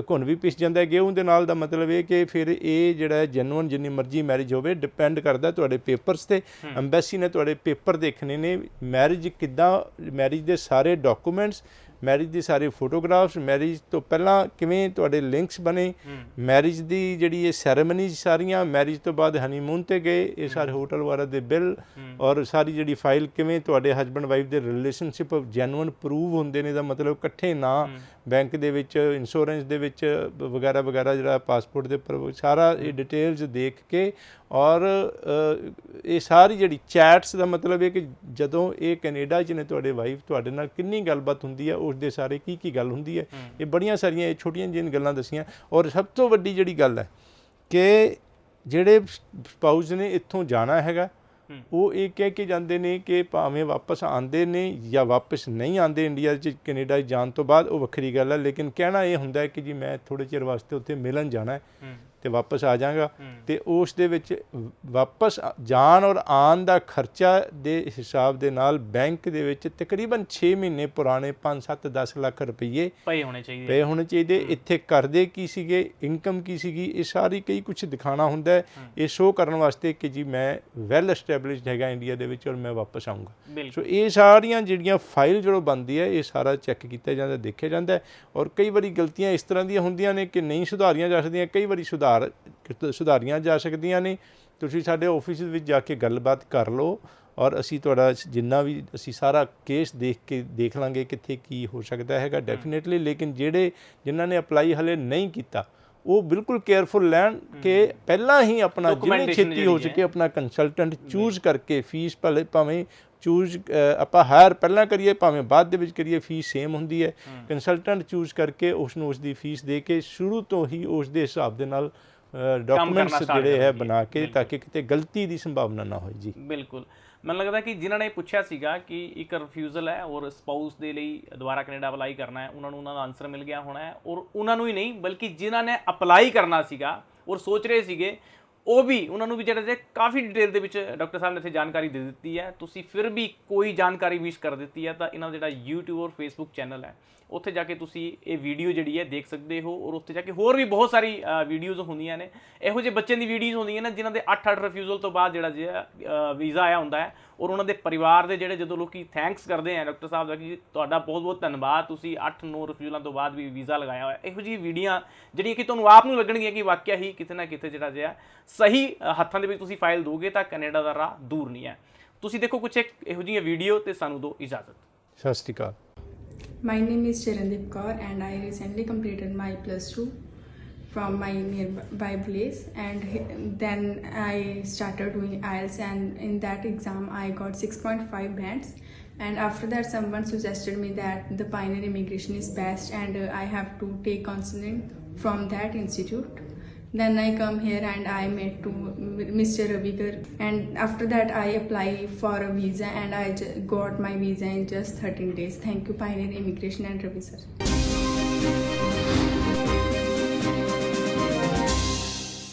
ਘੁਣ ਵੀ ਪਿਸ ਜਾਂਦਾ ਗੇਹੂੰ ਦੇ ਨਾਲ ਦਾ ਮਤਲਬ ਇਹ ਕਿ ਫਿਰ ਇਹ ਜਿਹੜਾ ਜੈਨੂਅਨ ਜਿੰਨੀ ਮਰਜ਼ੀ ਮੈਰਿਜ ਹੋਵੇ ਡਿਪੈਂਡ ਕਰਦਾ ਤੁਹਾਡੇ ਪੇਪਰਸ ਤੇ। ਅੰਬੈਸੀ ਨੇ ਤੁਹਾਡੇ ਪੇਪਰ ਦੇਖਣੇ ਨੇ, ਮੈਰਿਜ ਕਿੱਦਾਂ, ਮੈਰਿਜ ਦੇ ਸਾਰੇ ਡਾਕੂਮੈਂਟਸ, ਮੈਰਿਜ ਦੀ ਸਾਰੇ ਫੋਟੋਗ੍ਰਾਫਸ, ਮੈਰਿਜ ਤੋਂ ਪਹਿਲਾਂ ਕਿਵੇਂ ਤੁਹਾਡੇ ਲਿੰਕਸ ਬਣੇ, ਮੈਰਿਜ ਦੀ ਜਿਹੜੀ ਇਹ ਸੈਰੇਮਨੀਜ਼ ਸਾਰੀਆਂ, ਮੈਰਿਜ ਤੋਂ ਬਾਅਦ ਹਨੀਮੂਨ ਤੇ ਗਏ, ਇਹ ਸਾਰੇ ਹੋਟਲ ਵਗੈਰਾ ਦੇ ਬਿੱਲ ਔਰ ਸਾਰੀ ਜਿਹੜੀ ਫਾਈਲ ਕਿਵੇਂ ਤੁਹਾਡੇ ਹਸਬੈਂਡ ਵਾਈਫ ਦੇ ਰਿਲੇਸ਼ਨਸ਼ਿਪ ਜੈਨੂਅਨ ਪ੍ਰੂਵ ਹੁੰਦੇ ਨੇ, ਦਾ ਮਤਲਬ ਇਕੱਠੇ ਨਾ ਬੈਂਕ ਦੇ ਵਿੱਚ, ਇੰਸ਼ੋਰੈਂਸ ਦੇ ਵਿੱਚ ਵਗੈਰਾ ਵਗੈਰਾ, ਜਿਹੜਾ ਪਾਸਪੋਰਟ ਦੇ ਉੱਪਰ ਸਾਰਾ ਇਹ ਡਿਟੇਲਸ ਦੇਖ ਕੇ ਔਰ ਇਹ ਸਾਰੀ ਜਿਹੜੀ ਚੈਟਸ ਦਾ ਮਤਲਬ ਇਹ ਕਿ ਜਦੋਂ ਇਹ ਕੈਨੇਡਾ 'ਚ ਨੇ ਤੁਹਾਡੇ ਵਾਈਫ ਤੁਹਾਡੇ ਨਾਲ ਕਿੰਨੀ ਗੱਲਬਾਤ ਹੁੰਦੀ ਹੈ, ਉਸ ਦੇ ਸਾਰੇ ਕੀ ਗੱਲ ਹੁੰਦੀ ਹੈ, ਇਹ ਬੜੀਆਂ ਸਾਰੀਆਂ ਇਹ ਛੋਟੀਆਂ ਜਿਹੀਆਂ ਗੱਲਾਂ ਦੱਸੀਆਂ। ਔਰ ਸਭ ਤੋਂ ਵੱਡੀ ਜਿਹੜੀ ਗੱਲ ਹੈ ਕਿ ਜਿਹੜੇ ਸਪਾਊਸ ਨੇ ਇੱਥੋਂ ਜਾਣਾ ਹੈਗਾ ਉਹ ਇਹ ਕਹਿ ਕੇ ਜਾਂਦੇ ਨੇ ਕਿ ਭਾਵੇਂ ਵਾਪਸ ਆਉਂਦੇ ਨੇ ਜਾਂ ਵਾਪਸ ਨਹੀਂ ਆਉਂਦੇ ਇੰਡੀਆ 'ਚ, ਕੈਨੇਡਾ ਜਾਣ ਤੋਂ ਬਾਅਦ, ਉਹ ਵੱਖਰੀ ਗੱਲ ਹੈ, ਲੇਕਿਨ ਕਹਿਣਾ ਇਹ ਹੁੰਦਾ ਹੈ ਕਿ ਜੀ ਮੈਂ ਥੋੜ੍ਹੇ ਚਿਰ ਵਾਸਤੇ ਉੱਥੇ ਮਿਲਣ ਜਾਣਾ ਹੈ ਤੇ ਵਾਪਸ ਆ ਜਾਵਾਂਗਾ। ਤੇ ਉਸ ਦੇ ਵਿੱਚ ਵਾਪਸ ਜਾਣ ਔਰ ਆਉਣ ਦਾ ਖਰਚਾ ਦੇ ਹਿਸਾਬ ਦੇ ਨਾਲ ਬੈਂਕ ਦੇ ਵਿੱਚ ਤਕਰੀਬਨ 6 ਮਹੀਨੇ ਪੁਰਾਣੇ 5, 7, 10 ਲੱਖ ਰੁਪਈਏ ਪਏ ਹੋਣੇ ਚਾਹੀਦੇ। ਇੱਥੇ ਕਰਦੇ ਕੀ ਸੀਗੇ, ਇਨਕਮ ਕੀ ਸੀਗੀ, ਇਹ ਸਾਰੀ ਕਈ ਕੁਛ ਦਿਖਾਉਣਾ ਹੁੰਦਾ ਹੈ, ਇਹ ਸ਼ੋਅ ਕਰਨ ਵਾਸਤੇ ਕਿ ਜੀ ਮੈਂ ਵੈਲ ਐਸਟੈਬਲਿਸ਼ਡ ਹੈਗਾ ਇੰਡੀਆ ਦੇ ਵਿੱਚ ਔਰ ਮੈਂ ਵਾਪਸ ਆਊਂਗਾ। ਸੋ ਇਹ ਸਾਰੀਆਂ ਜਿਹੜੀਆਂ ਫਾਈਲ ਜਦੋਂ ਬਣਦੀ ਹੈ ਇਹ ਸਾਰਾ ਚੈੱਕ ਕੀਤਾ ਜਾਂਦਾ, ਦੇਖਿਆ ਜਾਂਦਾ ਹੈ। ਔਰ ਕਈ ਵਾਰੀ ਗਲਤੀਆਂ ਇਸ ਤਰ੍ਹਾਂ ਦੀਆਂ ਹੁੰਦੀਆਂ ਨੇ ਕਿ ਨਹੀਂ ਸੁਧਾਰੀਆਂ ਜਾ ਸਕਦੀਆਂ, ਕਈ ਵਾਰੀ ਸੁਧਾਰੀਆਂ ਜਾ ਸਕਦੀਆਂ ਨੇ। ਤੁਸੀਂ ਸਾਡੇ ਆਫਿਸ ਵਿੱਚ ਜਾ ਕੇ ਗੱਲਬਾਤ ਕਰ ਲਓ ਔਰ ਅਸੀਂ ਤੁਹਾਡਾ ਜਿੰਨਾ ਵੀ ਅਸੀਂ ਸਾਰਾ ਕੇਸ ਦੇਖ ਲਾਂਗੇ ਕਿੱਥੇ ਕੀ ਹੋ ਸਕਦਾ ਹੈਗਾ ਡੈਫੀਨੇਟਲੀ। ਲੇਕਿਨ ਜਿਨ੍ਹਾਂ ਨੇ ਅਪਲਾਈ ਹਲੇ ਨਹੀਂ ਕੀਤਾ ਉਹ ਬਿਲਕੁਲ ਕੇਅਰਫੁਲ ਲੈਣ ਕਿ ਪਹਿਲਾਂ ਹੀ ਆਪਣਾ ਜਿੰਨੀ ਛੇਤੀ ਹੋ ਸਕੇ ਆਪਣਾ ਕੰਸਲਟੈਂਟ ਚੂਜ਼ ਕਰਕੇ, ਫੀਸ ਭਾਵੇਂ ਚੂਜ਼ ਆਪਾਂ ਹਾਇਰ ਪਹਿਲਾਂ ਕਰੀਏ ਭਾਵੇਂ ਬਾਅਦ ਦੇ ਵਿੱਚ ਕਰੀਏ, ਫੀਸ ਸੇਮ ਹੁੰਦੀ ਹੈ। ਕੰਸਲਟੈਂਟ ਚੂਜ਼ ਕਰਕੇ ਉਸ ਨੂੰ ਉਸ ਦੀ ਫੀਸ ਦੇ ਕੇ ਸ਼ੁਰੂ ਤੋਂ ਹੀ ਉਸ ਦੇ ਹਿਸਾਬ ਦੇ ਨਾਲ ਡਾਕੂਮੈਂਟਸ ਜਿਹੜੇ ਹੈ ਬਣਾ ਕੇ, ਤਾਂ ਕਿ ਕਿਤੇ ਗਲਤੀ ਦੀ ਸੰਭਾਵਨਾ ਨਾ ਹੋਏ। ਜੀ ਬਿਲਕੁਲ। ਮੈਨੂੰ ਲੱਗਦਾ ਕਿ ਜਿਨ੍ਹਾਂ ਨੇ ਪੁੱਛਿਆ ਸੀਗਾ ਕਿ ਇੱਕ ਰਿਫਿਊਜ਼ਲ ਹੈ ਔਰ ਸਪਾਊਸ ਦੇ ਲਈ ਦੁਬਾਰਾ ਕੈਨੇਡਾ ਅਪਲਾਈ ਕਰਨਾ ਹੈ, ਉਹਨਾਂ ਨੂੰ ਉਹਨਾਂ ਦਾ ਆਨਸਰ ਮਿਲ ਗਿਆ ਹੋਣਾ ਹੈ। ਔਰ ਉਹਨਾਂ ਨੂੰ ਹੀ ਨਹੀਂ ਬਲਕਿ ਜਿਨ੍ਹਾਂ ਨੇ ਅਪਲਾਈ ਕਰਨਾ ਸੀਗਾ ਔਰ ਸੋਚ ਰਹੇ ਸੀਗੇ ਉਹ ਵੀ, ਉਹਨਾਂ ਨੂੰ ਵੀ ਜਿਹੜਾ ਕਾਫੀ ਡਿਟੇਲ ਦੇ ਵਿੱਚ ਡਾਕਟਰ ਸਾਹਿਬ ਨੇ ਇੱਥੇ ਜਾਣਕਾਰੀ ਦੇ ਦਿੱਤੀ ਹੈ। ਤੁਸੀਂ ਫਿਰ ਵੀ ਕੋਈ ਜਾਣਕਾਰੀ ਮਿਸ ਕਰ ਦਿੱਤੀ ਹੈ ਤਾਂ ਇਹਨਾਂ ਦਾ ਜਿਹੜਾ YouTube ਔਰ Facebook ਚੈਨਲ ਹੈ ਉੱਥੇ ਜਾ ਕੇ ਤੁਸੀਂ ਇਹ ਵੀਡੀਓ ਜਿਹੜੀ ਹੈ ਦੇਖ ਸਕਦੇ ਹੋ। ਔਰ ਉੱਥੇ ਜਾ ਕੇ ਹੋਰ ਵੀ ਬਹੁਤ ਸਾਰੀ ਵੀਡੀਓਜ਼ ਹੁੰਦੀਆਂ ਨੇ, ਇਹੋ ਜਿਹੇ ਬੱਚਿਆਂ ਦੀ ਵੀਡੀਓਜ਼ ਹੁੰਦੀਆਂ ਨੇ ਜਿਨ੍ਹਾਂ ਦੇ 8 ਰਿਫਿਊਜ਼ਲ ਤੋਂ ਬਾਅਦ ਜਿਹੜਾ ਵੀਜ਼ਾ ਆਇਆ ਹੁੰਦਾ ਹੈ ਔਰ ਉਹਨਾਂ ਦੇ ਪਰਿਵਾਰ ਦੇ ਜਦੋਂ ਲੋਕੀ ਥੈਂਕਸ ਕਰਦੇ ਆ ਡਾਕਟਰ ਸਾਹਿਬ ਦਾ ਕਿ ਤੁਹਾਡਾ ਬਹੁਤ ਬਹੁਤ ਧੰਨਵਾਦ, ਤੁਸੀਂ 8-9 ਰਿਫਿਊਜ਼ਲਾਂ ਤੋਂ ਬਾਅਦ ਵੀ ਵੀਜ਼ਾ ਲਗਾਇਆ ਹੋਇਆ। ਇਹੋ ਜਿਹੀ ਵੀਡੀਓ ਜਿਹੜੀਆਂ ਕਿ ਤੁਹਾਨੂੰ ਆਪ ਨੂੰ ਲੱਗਣਗੀਆਂ ਕਿ ਵਾਕਿਆ ਹੀ ਕਿਤੇ ਨਾ ਕਿਤੇ ਜਿਹੜਾ ਸਹੀ ਹੱਥਾਂ ਦੇ ਵਿੱਚ ਤੁਸੀਂ ਫਾਈਲ ਦੋਗੇ ਤਾਂ ਕੈਨੇਡਾ ਦਾ ਰਾਹ ਦੂਰ ਨਹੀਂ ਹੈ। ਤੁਸੀਂ ਦੇਖੋ ਕੁਛ ਇਹੋ ਜਿਹੀਆਂ ਵੀਡੀਓ ਤੇ ਸਾਨੂੰ ਦਿਓ ਇਜਾਜ਼ਤ। ਸਤਿ ਸ਼੍ਰੀ ਅਕਾਲ। My name is Charandeep Kaur and I recently completed my +2 from my nearby place, and then I started doing IELTS, and in that exam I got 6.5 bands, and after that someone suggested me that the Pioneer Immigration is best and I have to take counseling from that institute. Then I come here and I met to Mr. Ravikar, and after that I apply for a visa and I got my visa in just 13 days. Thank you Pioneer Immigration and Ravi sir.